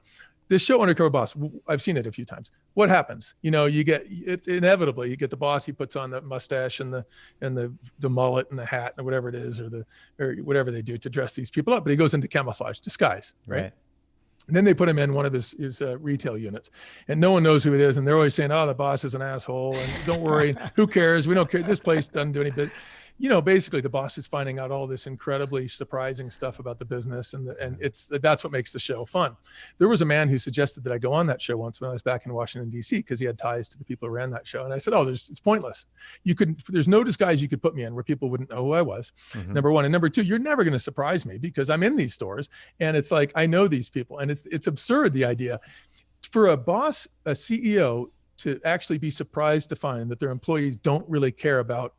B: This show Undercover Boss, I've seen it a few times. What happens? You get it inevitably. You get the boss. He puts on the mustache and the mullet and the hat and whatever it is, or whatever they do to dress these people up. But he goes into camouflage, disguise, right? And then they put him in one of his retail units, and no one knows who it is. And they're always saying, "Oh, the boss is an asshole," and don't worry, who cares? We don't care. This place doesn't do any bit. Basically the boss is finding out all this incredibly surprising stuff about the business, and that's what makes the show fun. There was a man who suggested that I go on that show once when I was back in Washington, D.C., because he had ties to the people who ran that show. And I said, it's pointless. There's no disguise you could put me in where people wouldn't know who I was. Number one. And number two, you're never going to surprise me because I'm in these stores and it's like, I know these people, and it's absurd. The idea for a boss, a CEO, to actually be surprised to find that their employees don't really care about,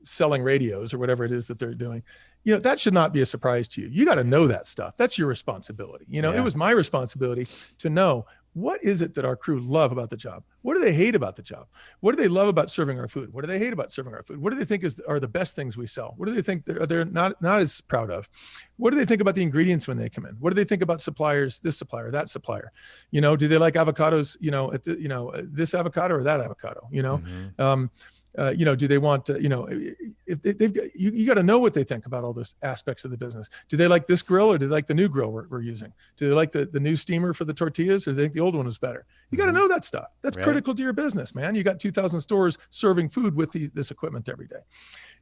B: selling radios or whatever it is that they're doing, that should not be a surprise to you. You got to know that stuff. That's your responsibility. It was my responsibility to know what is it that our crew love about the job? What do they hate about the job? What do they love about serving our food? What do they hate about serving our food? What do they think are the best things we sell? What do they think they're not as proud of? What do they think about the ingredients when they come in? What do they think about suppliers, this supplier, that supplier? Do they like avocados, this avocado or that avocado, do they want to, if they've got, you got to know what they think about all those aspects of the business. Do they like this grill or do they like the new grill we're using? Do they like the new steamer for the tortillas or do they think the old one was better? You got to know that stuff. That's critical to your business, man. You got 2,000 stores serving food with this equipment every day.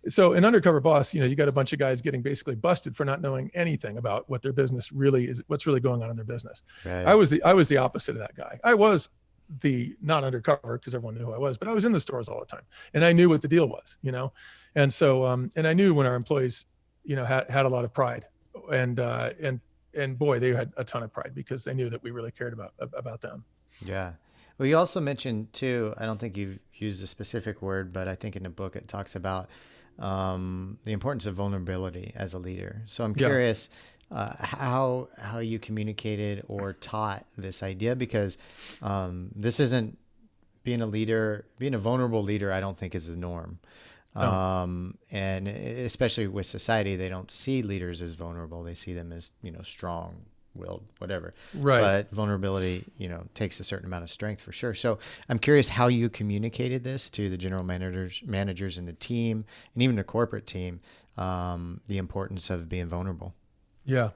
B: So an undercover boss, you got a bunch of guys getting basically busted for not knowing anything about what their business really is, what's really going on in their business. Right. I was the opposite of that guy. I was the not undercover because everyone knew who I was, but I was in the stores all the time and I knew what the deal was, and so and I knew when our employees had a lot of pride and boy, they had a ton of pride because they knew that we really cared about them.
A: Yeah. Well, you also mentioned too, I don't think you've used a specific word, but I think in the book it talks about the importance of vulnerability as a leader. So I'm curious how you communicated or taught this idea, because this isn't being a vulnerable leader, I don't think is the norm. No. And especially with society, they don't see leaders as vulnerable. They see them as, strong-willed, whatever.
B: Right.
A: But vulnerability, takes a certain amount of strength for sure. So I'm curious how you communicated this to the general managers and the team, and even the corporate team, the importance of being vulnerable.
B: Yeah.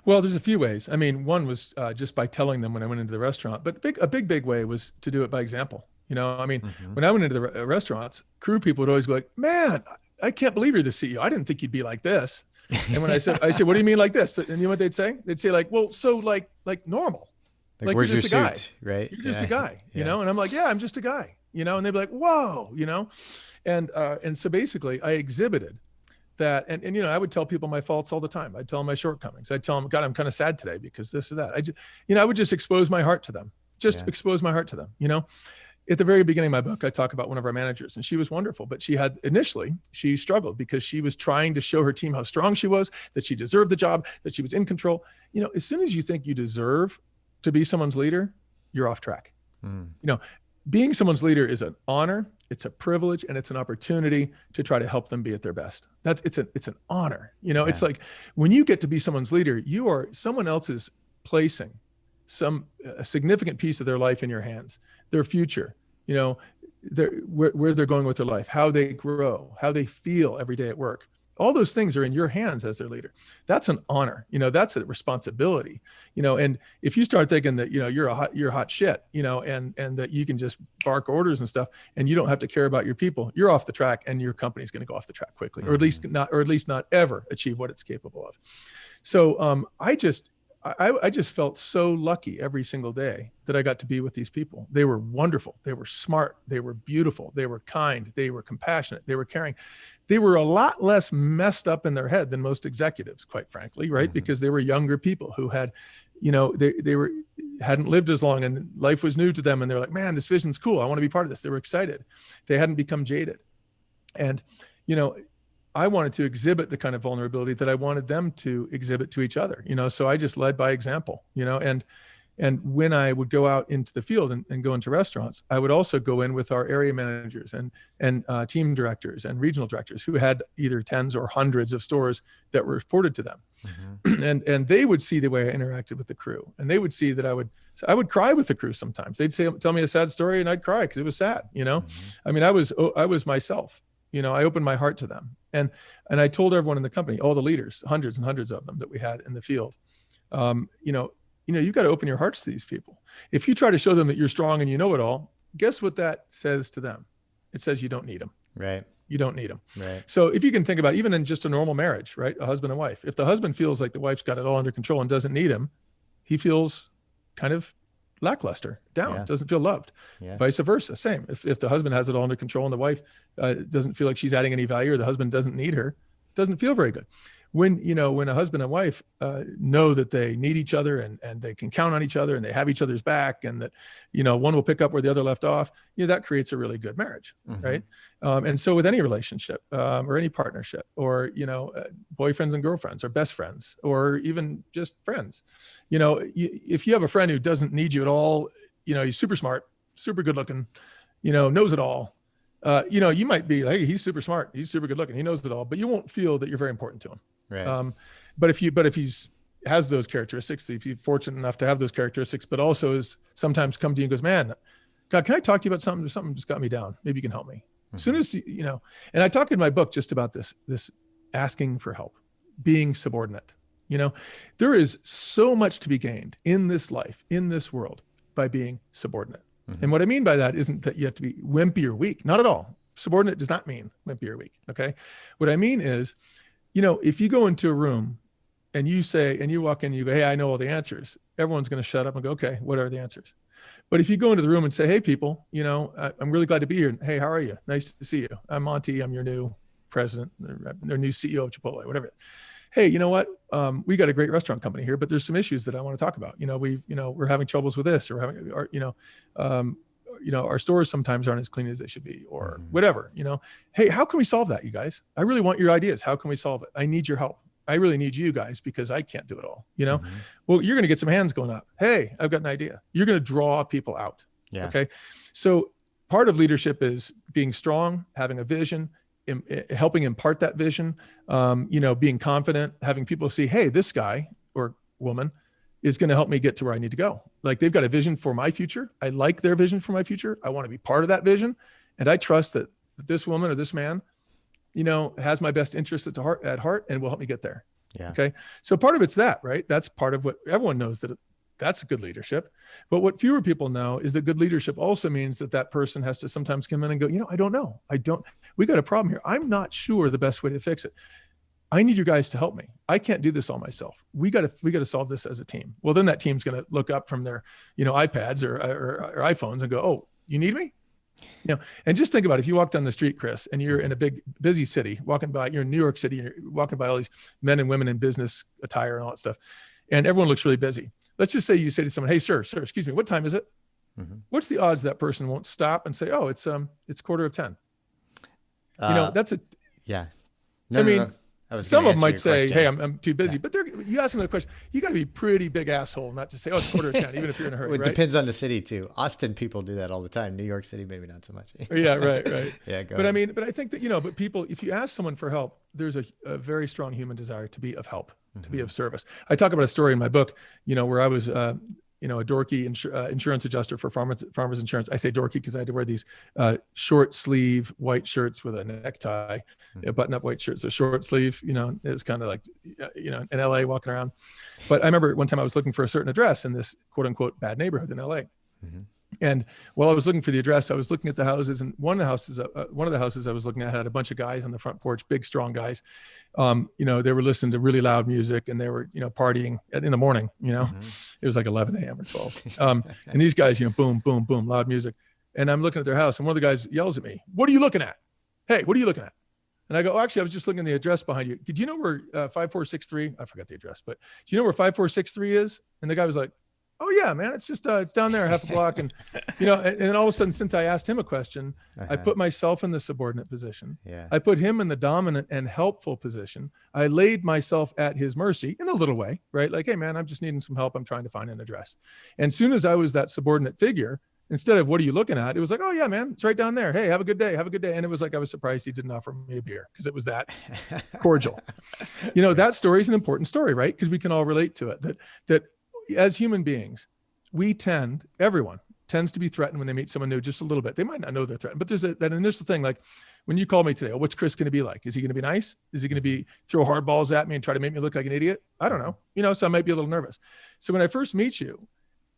B: Well, there's a few ways. I mean, one was just by telling them when I went into the restaurant, but a big way was to do it by example. When I went into the restaurants, crew people would always go like, "Man, I can't believe you're the CEO. I didn't think you'd be like this." And when I said, "What do you mean like this?" And you know what they'd say? They'd say like, "Well, so like normal,
A: like where's
B: you're just
A: your
B: a guy,
A: suit, right?
B: You're just a guy, And I'm like, "Yeah, I'm just a guy," And they'd be like, "Whoa," and so basically, I exhibited that, and I would tell people my faults all the time. I'd tell them my shortcomings. I'd tell them, "God, I'm kind of sad today because this or that." I would just expose my heart to them. Expose my heart to them. At the very beginning of my book, I talk about one of our managers, and she was wonderful, but she struggled because she was trying to show her team how strong she was, that she deserved the job, that she was in control. As soon as you think you deserve to be someone's leader, you're off track. Being someone's leader is an honor, it's a privilege, and it's an opportunity to try to help them be at their best. It's an honor. It's like when you get to be someone's leader, you are someone else's placing a significant piece of their life in your hands, their future, where they're going with their life, how they grow, how they feel every day at work. All those things are in your hands as their leader. That's an honor, that's a responsibility, and if you start thinking that, you're hot shit, and that you can just bark orders and stuff, and you don't have to care about your people, you're off the track, and your company's going to go off the track quickly, or at least not ever achieve what it's capable of. So I just felt so lucky every single day that I got to be with these people. They were wonderful. They were smart. They were beautiful. They were kind. They were compassionate. They were caring. They were a lot less messed up in their head than most executives, quite frankly, right? Mm-hmm. Because they were younger people who had, hadn't lived as long, and life was new to them. And they're like, "Man, this vision's cool. I want to be part of this." They were excited. They hadn't become jaded. And, I wanted to exhibit the kind of vulnerability that I wanted them to exhibit to each other, so I just led by example, and when I would go out into the field and go into restaurants, I would also go in with our area managers and team directors and regional directors who had either tens or hundreds of stores that were reported to them. Mm-hmm. and they would see the way I interacted with the crew, and they would see that I would cry with the crew sometimes. They'd tell me a sad story and I'd cry because it was sad, Mm-hmm. I mean, I was myself. I opened my heart to them. And I told everyone in the company, all the leaders, hundreds and hundreds of them that we had in the field, you've got to open your hearts to these people. If you try to show them that you're strong and you know it all, guess what that says to them? It says you don't need them.
A: Right.
B: You don't need them.
A: Right.
B: So if you can think about, even in just a normal marriage, right? A husband and wife, if the husband feels like the wife's got it all under control and doesn't need him, he feels kind of lackluster, down, doesn't feel loved. Yeah. Vice versa, same. If the husband has it all under control and the wife doesn't feel like she's adding any value, or the husband doesn't need her, doesn't feel very good. when a husband and wife know that they need each other and they can count on each other and they have each other's back, and that, one will pick up where the other left off, that creates a really good marriage. Right. And so with any relationship or any partnership, or, boyfriends and girlfriends or best friends, or even just friends, if you have a friend who doesn't need you at all, he's super smart, super good looking, knows it all. You might be like, hey, he's super smart, he's super good looking, he knows it all, but you won't feel that you're very important to him.
A: Right.
B: But if he's has those characteristics, if you're fortunate enough to have those characteristics, but also is sometimes come to you and goes, man, God, can I talk to you about something? Something just got me down. Maybe you can help me. As soon as and I talk in my book just about this asking for help, being subordinate. There is so much to be gained in this life, in this world, by being subordinate. And what I mean by that isn't that you have to be wimpy or weak. Not at all. Subordinate does not mean wimpy or weak. Okay. What I mean is, if you go into a room and you walk in and you go, hey, I know all the answers, everyone's going to shut up and go, okay, what are the answers? But if you go into the room and say, hey, people, I'm really glad to be here. Hey, how are you? Nice to see you. I'm Monty. I'm your new president, or new CEO of Chipotle, whatever. Hey, you know what? We got a great restaurant company here, but there's some issues that I want to talk about. We're having troubles with this, or our stores sometimes aren't as clean as they should be, or whatever. Hey, how can we solve that, you guys? I really want your ideas. How can we solve it? I need your help. I really need you guys because I can't do it all. Well, you're going to get some hands going up. Hey, I've got an idea. You're going to draw people out.
A: Yeah.
B: Okay. So part of leadership is being strong, having a vision, helping impart that vision, being confident, having people see, hey, this guy or woman is going to help me get to where I need to go. Like, they've got a vision for my future. I like their vision for my future. I want to be part of that vision. And I trust that this woman or this man, has my best interests at heart and will help me get there.
A: Yeah.
B: Okay. So part of it's that, right? That's part of what everyone knows, that's good leadership. But what fewer people know is that good leadership also means that person has to sometimes come in and go, I don't know. We got a problem here. I'm not sure the best way to fix it. I need you guys to help me. I can't do this all myself. We got to solve this as a team. Well, then that team's going to look up from their, iPads or iPhones and go, oh, you need me? And just think about it. If you walk down the street, Chris, and you're in a big, busy city, you're in New York City, and you're walking by all these men and women in business attire and all that stuff, and everyone looks really busy. Let's just say you say to someone, hey, sir, excuse me, what time is it? What's the odds that person won't stop and say, oh, it's 9:45? That's
A: yeah.
B: No. Some of them might say,
A: question.
B: hey, I'm too busy. But you ask them the question, you got to be a pretty big asshole not to say, oh, it's 9:45, even if you're in a hurry.
A: Well, it
B: right?
A: depends on the city too. Austin people do that all the time. New York City, maybe not so much.
B: Yeah, right.
A: Yeah, go
B: But
A: ahead.
B: I think that, but people, if you ask someone for help, there's a very strong human desire to be of help, to be of service. I talk about a story in my book, where I was, a dorky insurance adjuster for farmers insurance. I say dorky because I had to wear these short sleeve white shirts with a necktie, a button up white shirt. So short sleeve, it was kind of like, in LA walking around. But I remember one time I was looking for a certain address in this quote unquote bad neighborhood in LA. And while I was looking for the address, I was looking at the houses, and one of the houses I was looking at had a bunch of guys on the front porch, big, strong guys. They were listening to really loud music, and they were, partying in the morning, it was like 11 a.m. or 12. And these guys, boom, boom, boom, loud music. And I'm looking at their house, and one of the guys yells at me, what are you looking at? Hey, what are you looking at? And I go, actually, I was just looking at the address behind you. Do you know where 5463? I forgot the address, but do you know where 5463 is? And the guy was like, oh yeah, man, it's just, it's down there half a block. And, and all of a sudden, since I asked him a question, I put myself in the subordinate position.
A: Yeah.
B: I put him in the dominant and helpful position. I laid myself at his mercy in a little way, right? Like, hey man, I'm just needing some help. I'm trying to find an address. And soon as I was that subordinate figure, instead of what are you looking at? It was like, oh yeah, man, it's right down there. Hey, have a good day. Have a good day. And it was like, I was surprised he didn't offer me a beer because it was that cordial. That story is an important story, right? Because we can all relate to it, that as human beings, everyone tends to be threatened when they meet someone new just a little bit. They might not know they're threatened, but there's that initial thing. Like when you call me today, oh, what's Chris going to be like? Is he going to be nice? Is he going to throw hard balls at me and try to make me look like an idiot? I don't know. So I might be a little nervous. So when I first meet you,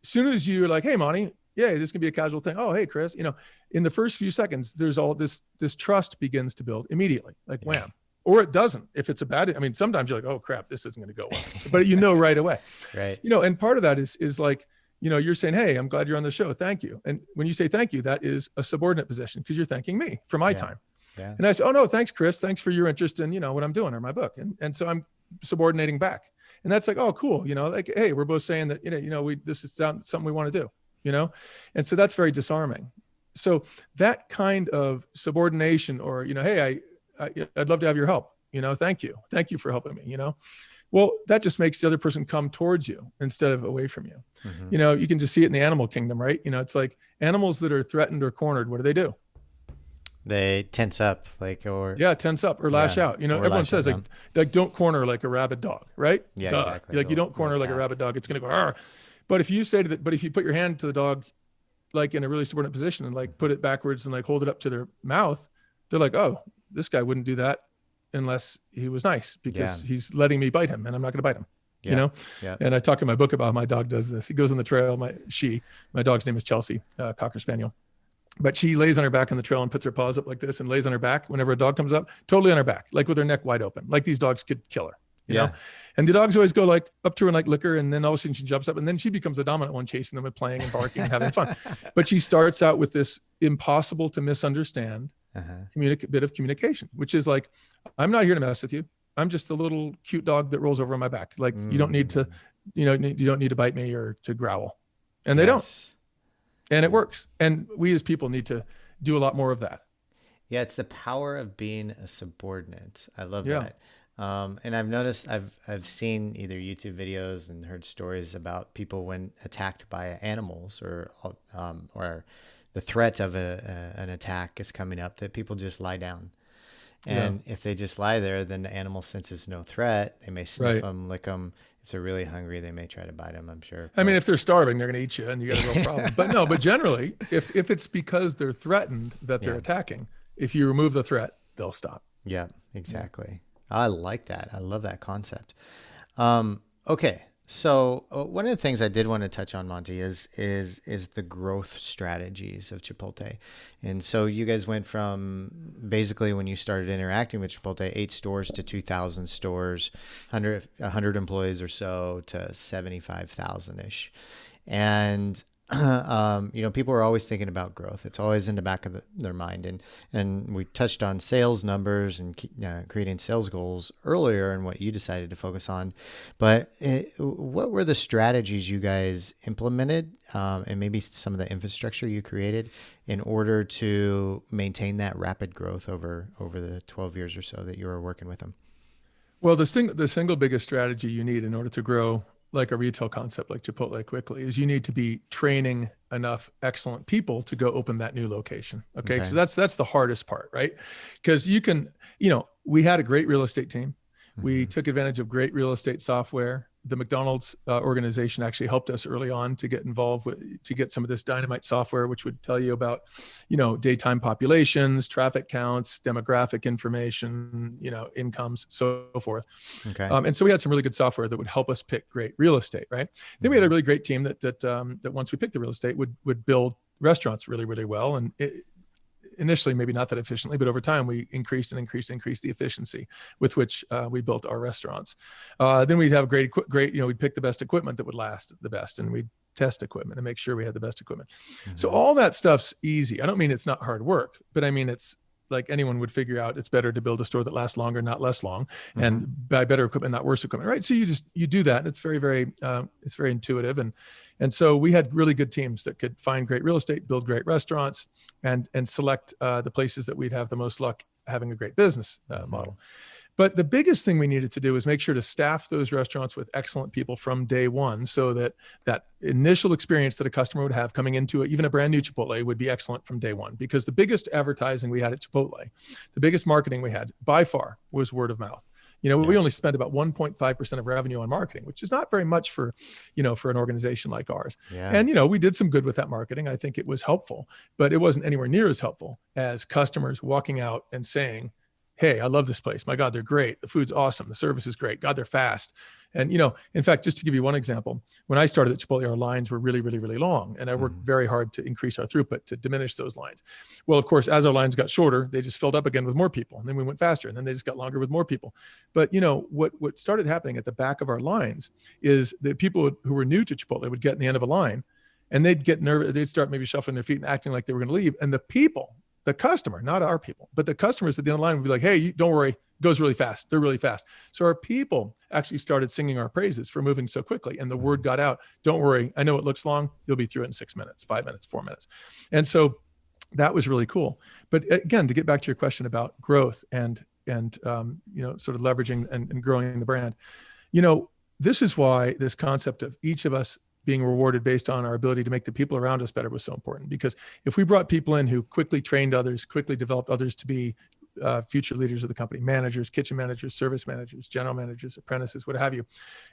B: as soon as you're like, hey, Monty, yeah, this can be a casual thing. Oh, hey, Chris, in the first few seconds, there's all this trust begins to build immediately, like wham. Or it doesn't. If it's a bad, sometimes you're like, oh crap, this isn't going to go well, but right away.
A: Right.
B: And part of that is like, you're saying, hey, I'm glad you're on the show. Thank you. And when you say thank you, that is a subordinate position because you're thanking me for my time.
A: Yeah.
B: And I say, oh no, thanks, Chris. Thanks for your interest in, what I'm doing or my book. And so subordinating back. And that's like, oh, cool. Like, hey, we're both saying that, this is something we want to do, And so that's very disarming. So that kind of subordination, or, hey, I'd love to have your help, thank you. Thank you for helping me, Well, that just makes the other person come towards you instead of away from you.
A: Mm-hmm.
B: You can just see it in the animal kingdom, right? It's like animals that are threatened or cornered. What do?
A: They tense up,
B: Tense up or lash out. Everyone says like don't corner like a rabid dog, right?
A: Yeah,
B: Duh.
A: exactly.
B: Like you don't corner like a rabid dog. It's going to go, Arr. But if you put your hand to the dog, like in a really subordinate position and like put it backwards and like hold it up to their mouth, they're like, oh, this guy wouldn't do that unless he was nice, because he's letting me bite him and I'm not going to bite him.
A: Yeah.
B: And I talk in my book about how my dog does this. He goes on the trail. My dog's name is Chelsea, Cocker Spaniel. But she lays on her back on the trail and puts her paws up like this and lays on her back whenever a dog comes up, totally on her back, like with her neck wide open, like these dogs could kill her, you know? And the dogs always go like up to her and like lick her. And then all of a sudden she jumps up and then she becomes the dominant one, chasing them and playing and barking and having fun. But she starts out with this impossible to misunderstand bit of communication, which is like, I'm not here to mess with you. I'm just a little cute dog that rolls over on my back. Like you don't need to, you don't need to bite me or to growl. And they don't. And it works. And we as people need to do a lot more of that.
A: Yeah, it's the power of being a subordinate. I love that. And I've noticed, I've seen either YouTube videos and heard stories about people when attacked by animals or the threat of an attack is coming up, that people just lie down. And if they just lie there, then the animal senses no threat. They may sniff them, lick them. If they're really hungry, they may try to bite them, I'm sure.
B: I mean, if they're starving, they're going to eat you and you got a real problem. But generally, if it's because they're threatened that they're attacking, if you remove the threat, they'll stop.
A: Yeah, exactly. I like that. I love that concept. Okay. So one of the things I did want to touch on, Monty, is the growth strategies of Chipotle. And so you guys went from basically when you started interacting with Chipotle, 8 stores to 2,000 stores, 100 employees or so to 75,000-ish. And people are always thinking about growth. It's always in the back of their mind. And we touched on sales numbers and creating sales goals earlier and what you decided to focus on. But what were the strategies you guys implemented and maybe some of the infrastructure you created in order to maintain that rapid growth over the 12 years or so that you were working with them?
B: Well, the single biggest strategy you need in order to grow like a retail concept like Chipotle quickly is you need to be training enough excellent people to go open that new location. Okay. So that's the hardest part, right? Because we had a great real estate team. We took advantage of great real estate software. The McDonald's organization actually helped us early on to get involved to get some of this dynamite software, which would tell you about, daytime populations, traffic counts, demographic information, incomes, so forth. Okay. And so we had some really good software that would help us pick great real estate, right? Then we had a really great team that once we picked the real estate would build restaurants really, really well. And initially maybe not that efficiently, but over time we increased the efficiency with which we built our restaurants. Then we'd have great, we'd pick the best equipment that would last the best, and we'd test equipment and make sure we had the best equipment. So all that stuff's easy. I don't mean it's not hard work, but I mean it's like anyone would figure out it's better to build a store that lasts longer, not less long, and buy better equipment, not worse equipment, right? So you do that, and it's very, very it's very intuitive. And so we had really good teams that could find great real estate, build great restaurants, and select the places that we'd have the most luck having a great business model. But the biggest thing we needed to do was make sure to staff those restaurants with excellent people from day one, so that initial experience that a customer would have coming into even a brand new Chipotle would be excellent from day one. Because the biggest advertising we had at Chipotle, the biggest marketing we had by far was word of mouth. We only spent about 1.5% of revenue on marketing, which is not very much for an organization like ours. Yeah. And, we did some good with that marketing. I think it was helpful, but it wasn't anywhere near as helpful as customers walking out and saying, hey, I love this place. My God, they're great. The food's awesome. The service is great. God, they're fast. And, in fact, just to give you one example, when I started at Chipotle, our lines were really, really, really long. And I worked very hard to increase our throughput, to diminish those lines. Well, of course, as our lines got shorter, they just filled up again with more people. And then we went faster, and then they just got longer with more people. But, what started happening at the back of our lines is that people who were new to Chipotle would get in the end of a line, and they'd get nervous. They'd start maybe shuffling their feet and acting like they were going to leave. And the customer, not our people, but the customers at the end of the line would be like, hey, don't worry, goes really fast. They're really fast. So our people actually started singing our praises for moving so quickly. And the word got out. Don't worry. I know it looks long. You'll be through it in 6 minutes, 5 minutes, 4 minutes. And so that was really cool. But again, to get back to your question about growth and sort of leveraging and growing the brand, this is why this concept of each of us being rewarded based on our ability to make the people around us better was so important. Because if we brought people in who quickly trained others, quickly developed others to be future leaders of the company, managers, kitchen managers, service managers, general managers, apprentices, what have you,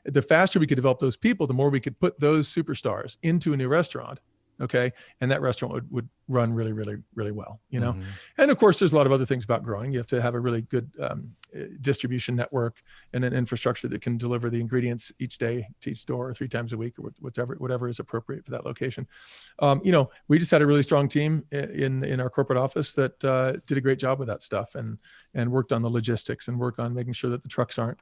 B: the faster we could develop those people, the more we could put those superstars into a new restaurant. Okay. And that restaurant would run really, really, really well, And of course, there's a lot of other things about growing. You have to have a really good distribution network and an infrastructure that can deliver the ingredients each day to each store, or 3 times a week, or whatever is appropriate for that location. We just had a really strong team in our corporate office that did a great job with that stuff and worked on the logistics and worked on making sure that the trucks aren't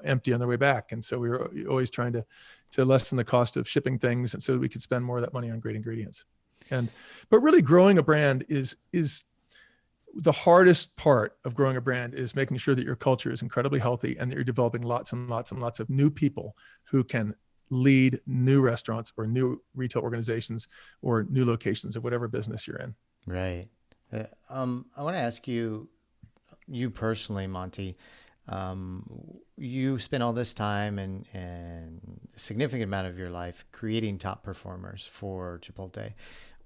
B: empty on their way back. And so we were always trying to lessen the cost of shipping things, and so we could spend more of that money on great ingredients. But really growing a brand is the hardest part of growing a brand is making sure that your culture is incredibly healthy and that you're developing lots and lots and lots of new people who can lead new restaurants or new retail organizations or new locations of whatever business you're in.
A: Right. I want to ask you personally, Monty, you spent all this time and a significant amount of your life creating top performers for Chipotle.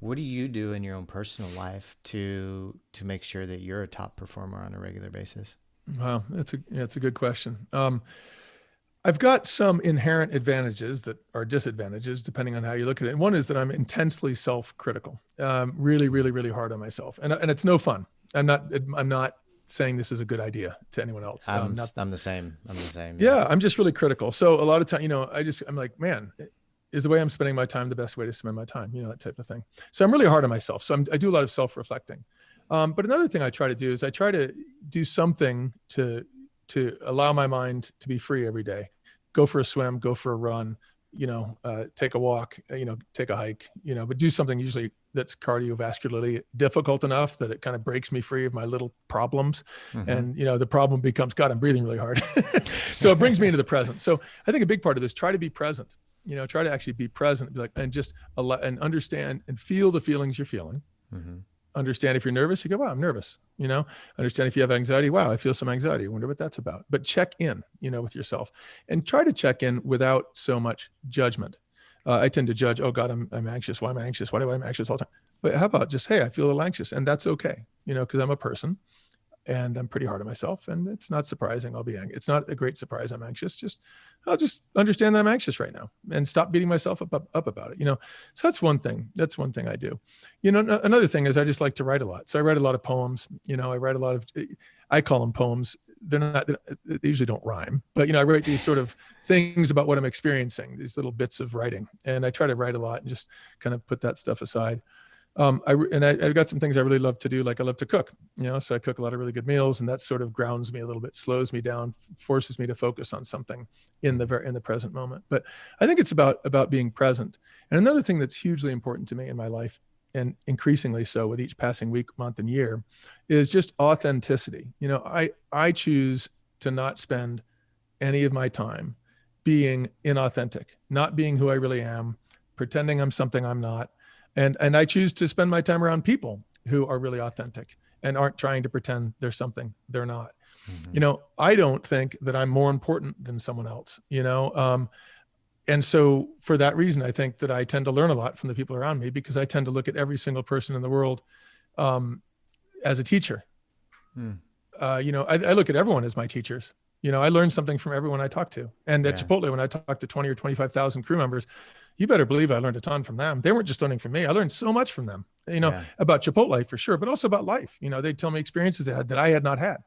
A: What do you do in your own personal life to make sure that you're a top performer on a regular basis?
B: Wow, that's a good question. I've got some inherent advantages that are disadvantages depending on how you look at it. And one is that I'm intensely self-critical, really, really, really hard on myself, and it's no fun. I'm not saying this is a good idea to anyone else.
A: I'm the same.
B: Yeah, I'm just really critical. So a lot of time, I'm like, man, is the way I'm spending my time the best way to spend my time? That type of thing. So I'm really hard on myself. So I do a lot of self-reflecting. But another thing I try to do is I try to do something to allow my mind to be free every day. Go for a swim, go for a run, take a walk, take a hike, but do something usually that's cardiovascularly difficult enough that it kind of breaks me free of my little problems. Mm-hmm. And, the problem becomes, God, I'm breathing really hard. So it brings me into the present. So I think a big part of this, try to be present, try to actually be present, and just and understand and feel the feelings you're feeling. Mm-hmm. Understand if you're nervous, you go, wow, I'm nervous. Understand if you have anxiety. Wow, I feel some anxiety. I wonder what that's about. But check in, with yourself, and try to check in without so much judgment. I tend to judge, oh God, I'm anxious. Why am I anxious? Why do I'm anxious all the time? But how about just, hey, I feel a little anxious, and that's okay, because I'm a person and I'm pretty hard on myself, and it's not surprising I'll be angry. It's not a great surprise I'm anxious. I'll just understand that I'm anxious right now and stop beating myself up about it. So that's one thing. That's one thing I do. Another thing is I just like to write a lot. So I write a lot of poems. I write a lot of, I call them poems. They usually don't rhyme, but I write these sort of things about what I'm experiencing, these little bits of writing, and I try to write a lot and just kind of put that stuff aside. I've got some things I really love to do. Like I love to cook, so I cook a lot of really good meals, and that sort of grounds me a little bit, slows me down, forces me to focus on something in the present moment. But I think it's about being present. And another thing that's hugely important to me in my life, and increasingly so with each passing week, month, and year, is just authenticity. I choose to not spend any of my time being inauthentic, not being who I really am, pretending I'm something I'm not. And I choose to spend my time around people who are really authentic and aren't trying to pretend they're something they're not. Mm-hmm. I don't think that I'm more important than someone else, and so for that reason, I think that I tend to learn a lot from the people around me, because I tend to look at every single person in the world as a teacher. I look at everyone as my teachers. I learn something from everyone I talk to. And at Chipotle, when I talk to 20 or 25,000 crew members, you better believe I learned a ton from them. They weren't just learning from me. I learned so much from them, about Chipotle for sure, but also about life. They'd tell me experiences they had that I had not had,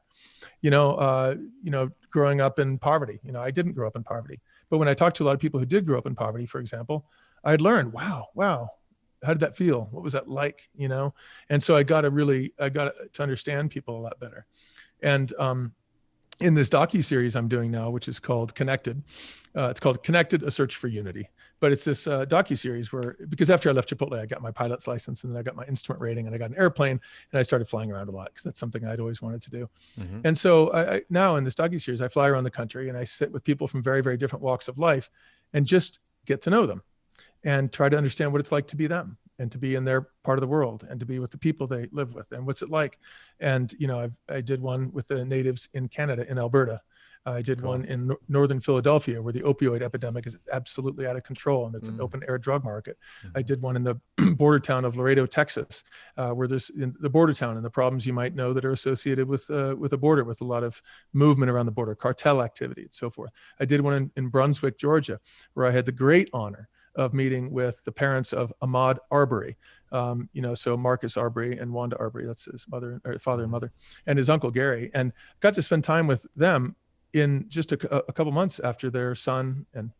B: growing up in poverty. I didn't grow up in poverty, but when I talked to a lot of people who did grow up in poverty, for example, I'd learned, wow, how did that feel? What was that like? And so I got to understand people a lot better. And, in this docuseries I'm doing now, which is called Connected, It's called Connected: A Search for Unity. But it's this docuseries where, because after I left Chipotle, I got my pilot's license, and then I got my instrument rating, and I got an airplane, and I started flying around a lot because that's something I'd always wanted to do. Mm-hmm. And so I now in this docuseries, I fly around the country and I sit with people from very, very different walks of life and just get to know them and try to understand what it's like to be them and to be in their part of the world and to be with the people they live with and what's it like. And, I did one with the natives in Canada, in Alberta. I did one in northern Philadelphia where the opioid epidemic is absolutely out of control and it's an open air drug market. Mm-hmm. I did one in the border town of Laredo, Texas, where there's in the border town and the problems you might know that are associated with a border, with a lot of movement around the border, cartel activity and so forth. I did one in Brunswick, Georgia, where I had the great honor of meeting with the parents of Ahmaud Arbery. So Marcus Arbery and Wanda Arbery, that's his father and mother, and his uncle Gary, and got to spend time with them in just a couple months after their son and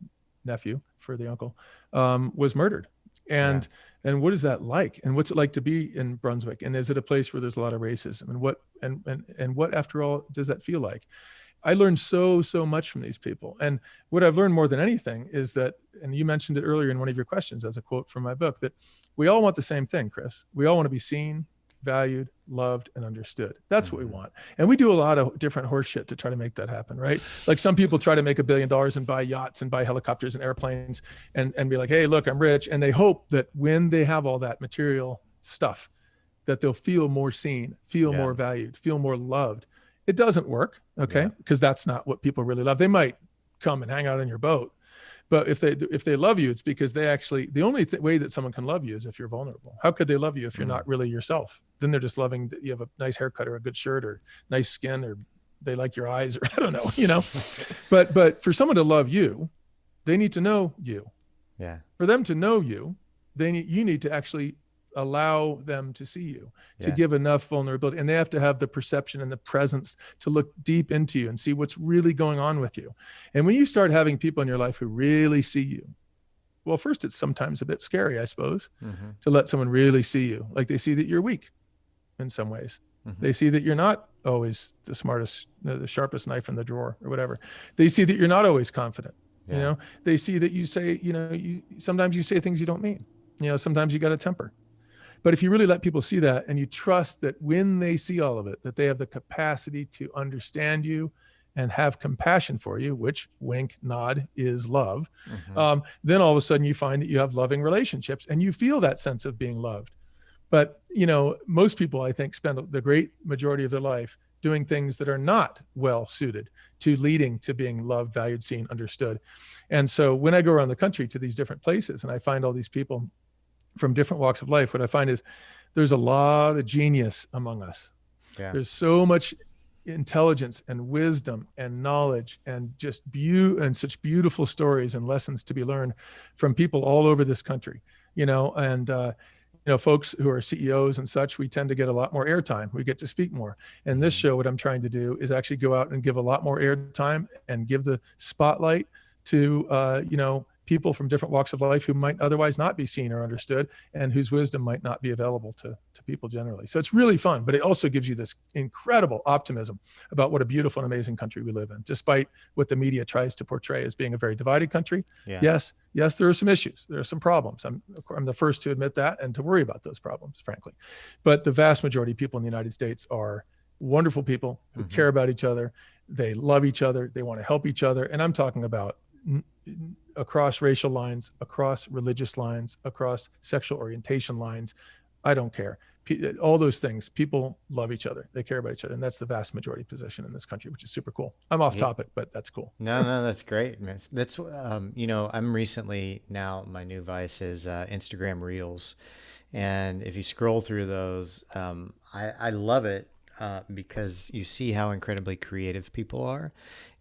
B: nephew, for the uncle, was murdered. And what is that like? And what's it like to be in Brunswick? And is it a place where there's a lot of racism? And what after all does that feel like? I learned so much from these people. And what I've learned more than anything is that, and you mentioned it earlier in one of your questions as a quote from my book, that we all want the same thing, Chris. We all want to be seen, valued, loved, and understood. That's what we want. And we do a lot of different horse shit to try to make that happen, right? Like some people try to make $1 billion and buy yachts and buy helicopters and airplanes and be like, hey, look, I'm rich. And they hope that when they have all that material stuff, that they'll feel more seen, feel more valued, feel more loved. It doesn't work, okay? Because that's not what people really love. They might come and hang out on your boat, but if they love you, it's because they actually, the only way that someone can love you is if you're vulnerable. How could they love you if you're not really yourself? Then they're just loving that you have a nice haircut or a good shirt or nice skin, or they like your eyes, or I don't know, But for someone to love you, they need to know you. Yeah. For them to know you, you need to actually allow them to see you, to give enough vulnerability, and they have to have the perception and the presence to look deep into you and see what's really going on with you. And when you start having people in your life who really see you, well, first it's sometimes a bit scary, I suppose, to let someone really see you. Like they see that you're weak in some ways. They see that you're not always the smartest, the sharpest knife in the drawer or whatever. They see that you're not always confident. They see that you say, sometimes you say things you don't mean. Sometimes you got a temper. But if you really let people see that, and you trust that when they see all of it, that they have the capacity to understand you and have compassion for you, which, wink, nod, is love, then all of a sudden you find that you have loving relationships and you feel that sense of being loved. But, most people, I think, spend the great majority of their life doing things that are not well suited to leading to being loved, valued, seen, understood. And so when I go around the country to these different places and I find all these people from different walks of life, what I find is there's a lot of genius among us. There's so much intelligence and wisdom and knowledge and just and such beautiful stories and lessons to be learned from people all over this country, and folks who are CEOs and such, we tend to get a lot more airtime. We get to speak more. And this show, what I'm trying to do is actually go out and give a lot more airtime and give the spotlight to, people from different walks of life who might otherwise not be seen or understood, and whose wisdom might not be available to people generally. So it's really fun, but it also gives you this incredible optimism about what a beautiful and amazing country we live in, despite what the media tries to portray as being a very divided country. Yes, there are some issues. There are some problems. I'm the first to admit that and to worry about those problems, frankly. But the vast majority of people in the United States are wonderful people who care about each other. They love each other. They want to help each other. And I'm talking about across racial lines, across religious lines, across sexual orientation lines. I don't care. All those things, people love each other. They care about each other. And that's the vast majority position in this country, which is super cool. I'm off topic, but that's cool.
A: No, that's great, man. That's, I'm recently now, my new vice is Instagram Reels. And if you scroll through those, I love it. Because you see how incredibly creative people are,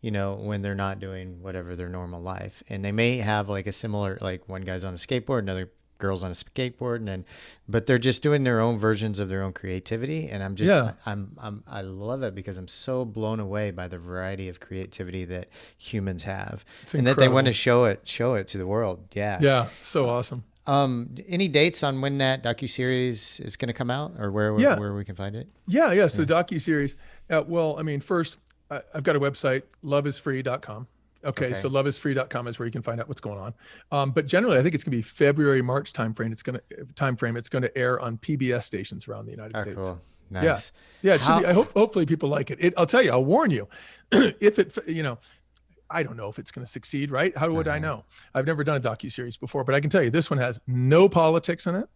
A: when they're not doing whatever their normal life. And they may have like a similar, like one guy's on a skateboard, another girl's on a skateboard, but they're just doing their own versions of their own creativity. And I love it because I'm so blown away by the variety of creativity that humans have, and that they want to show it to the world. Yeah.
B: So awesome.
A: Any dates on when that docuseries is going to come out, or where we can find it?
B: So the docuseries. First, I've got a website, loveisfree.com. Okay. So loveisfree.com is where you can find out what's going on. But generally, I think it's going to be February, March timeframe. It's going to air on PBS stations around the United States.
A: Cool. Nice.
B: Yeah. It should be. Hopefully people like it. I'll tell you, I'll warn you, if it, I don't know if it's going to succeed, right? How would I know? I've never done a docuseries before, but I can tell you this one has no politics in it.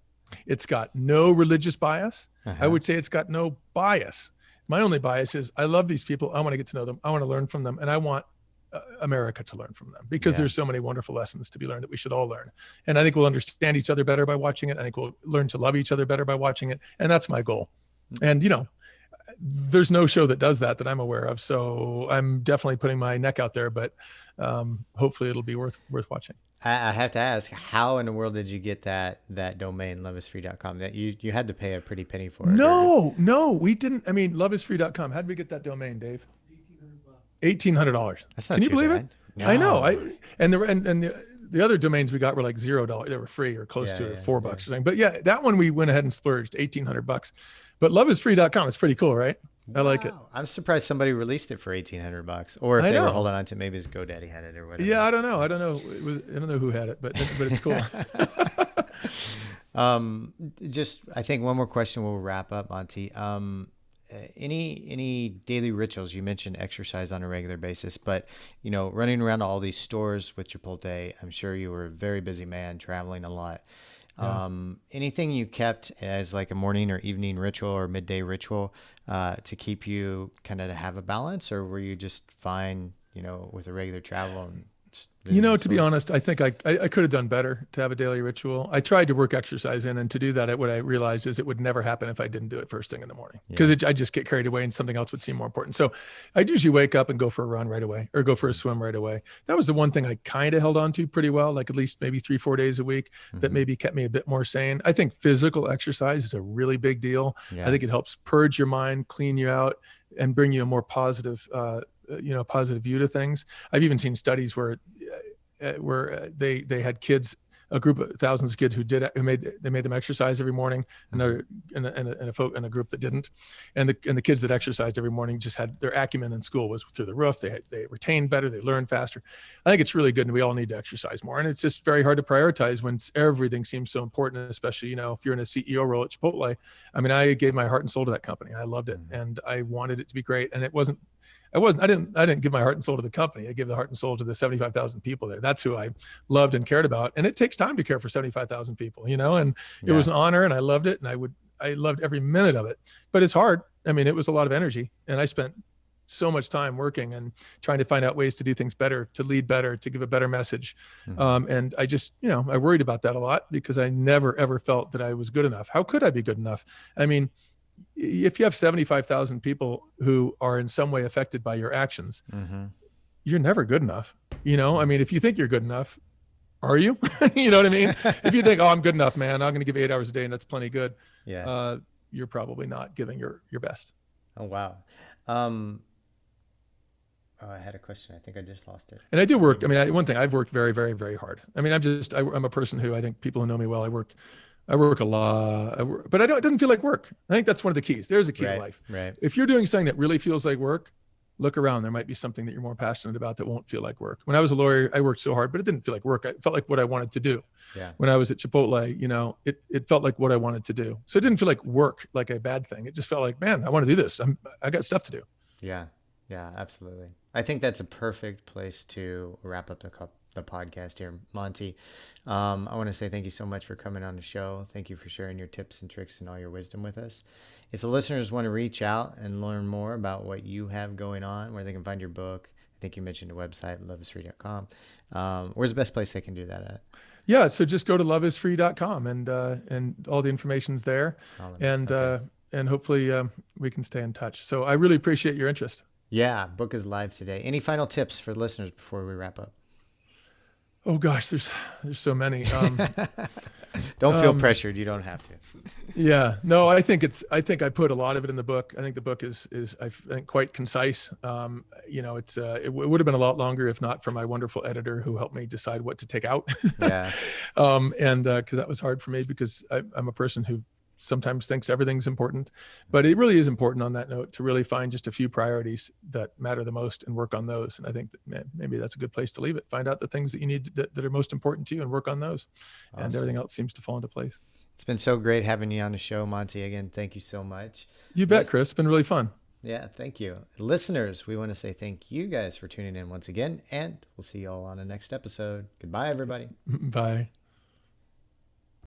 B: It's got no religious bias. I would say it's got no bias. My only bias is I love these people. I want to get to know them. I want to learn from them. And I want America to learn from them, because there's so many wonderful lessons to be learned that we should all learn. And I think we'll understand each other better by watching it. I think we'll learn to love each other better by watching it. And that's my goal. And, there's no show that does that I'm aware of. So I'm definitely putting my neck out there, but hopefully it'll be worth watching.
A: I have to ask, how in the world did you get that domain, loveisfree.com? That you had to pay a pretty penny for it?
B: No, we didn't. I mean, loveisfree.com. How did we get that domain, Dave? $1,800.
A: That's not
B: Can you
A: too
B: believe
A: bad.
B: it?
A: No.
B: I know. And the other domains we got were like $0. They were free or close to $4 or something. But yeah, that one we went ahead and splurged $1,800. But loveisfree.com is pretty cool, right? I like it.
A: I'm surprised somebody released it for $1,800, or if they were holding on to, maybe his GoDaddy had it or whatever.
B: Yeah, I don't know. I don't know who had it, but it's cool.
A: I think one more question, we'll wrap up, Monty. Any daily rituals? You mentioned exercise on a regular basis, but running around to all these stores with Chipotle, I'm sure you were a very busy man, traveling a lot. Yeah. Anything you kept as like a morning or evening ritual or midday ritual to keep you kind of to have a balance, or were you just fine, with a regular travel? And
B: to be honest, I think I could have done better to have a daily ritual. I tried to work exercise in, and to do that, what I realized is it would never happen if I didn't do it first thing in the morning, because I just get carried away and something else would seem more important. So I'd usually wake up and go for a run right away, or go for a swim right away. That was the one thing I kind of held on to pretty well, like at least maybe 3-4 days a week, that maybe kept me a bit more sane. I think physical exercise is a really big deal. I think it helps purge your mind, clean you out, and bring you a more positive positive view to things. I've even seen studies where they had kids, a group of thousands of kids who made them exercise every morning, and a group that didn't, and the kids that exercised every morning just had their acumen in school was through the roof. They retained better, they learned faster. I think it's really good, and we all need to exercise more. And it's just very hard to prioritize when everything seems so important, especially if you're in a CEO role at Chipotle. I mean, I gave my heart and soul to that company. I loved it, and I wanted it to be great. And I didn't give my heart and soul to the company. I gave the heart and soul to the 75,000 people there. That's who I loved and cared about. And it takes time to care for 75,000 people, and it was an honor, and I loved it. And I loved every minute of it, but it's hard. I mean, it was a lot of energy, and I spent so much time working and trying to find out ways to do things better, to lead better, to give a better message. And I just, I worried about that a lot, because I never, ever felt that I was good enough. How could I be good enough? I mean, if you have 75,000 people who are in some way affected by your actions, you're never good enough. I mean, if you think you're good enough, are you? You know what I mean? If you think, I'm good enough, man, I'm going to give 8 hours a day and that's plenty good. Yeah. You're probably not giving your best.
A: Oh, wow. I had a question. I think I just lost it.
B: And I do work. I mean, one thing, I've worked very, very, very hard. I mean, I'm a person who, I think people who know me well, I work a lot, but it doesn't feel like work. I think that's one of the keys. There's a key to life.
A: Right.
B: If you're doing something that really feels like work, look around. There might be something that you're more passionate about that won't feel like work. When I was a lawyer, I worked so hard, but it didn't feel like work. It felt like what I wanted to do.
A: Yeah.
B: When I was at Chipotle, it felt like what I wanted to do. So it didn't feel like work, like a bad thing. It just felt like, man, I want to do this. I got stuff to do.
A: Yeah. Yeah, absolutely. I think that's a perfect place to wrap up the podcast here, Monty. I want to say thank you so much for coming on the show. Thank you for sharing your tips and tricks and all your wisdom with us. If the listeners want to reach out and learn more about what you have going on, where they can find your book, I think you mentioned the website, loveisfree.com. Where's the best place they can do that at?
B: Yeah, so just go to loveisfree.com and all the information's there. And hopefully we can stay in touch. So I really appreciate your interest.
A: Yeah, book is live today. Any final tips for listeners before we wrap up?
B: Oh gosh, there's so many.
A: Don't feel pressured. You don't have to.
B: Yeah, no, I think I put a lot of it in the book. I think the book is I think quite concise. It would have been a lot longer if not for my wonderful editor who helped me decide what to take out.
A: Yeah.
B: And because that was hard for me, because I'm a person who sometimes thinks everything's important, but it really is important on that note to really find just a few priorities that matter the most and work on those. And I think that maybe that's a good place to leave it. Find out the things that you need that are most important to you and work on those. Awesome. And everything else seems to fall into place.
A: It's been so great having you on the show, Monty. Again, thank you so much.
B: You bet, Chris. It's been really fun.
A: Yeah, thank you. Listeners, we want to say thank you guys for tuning in once again, and we'll see you all on the next episode. Goodbye, everybody.
B: Bye.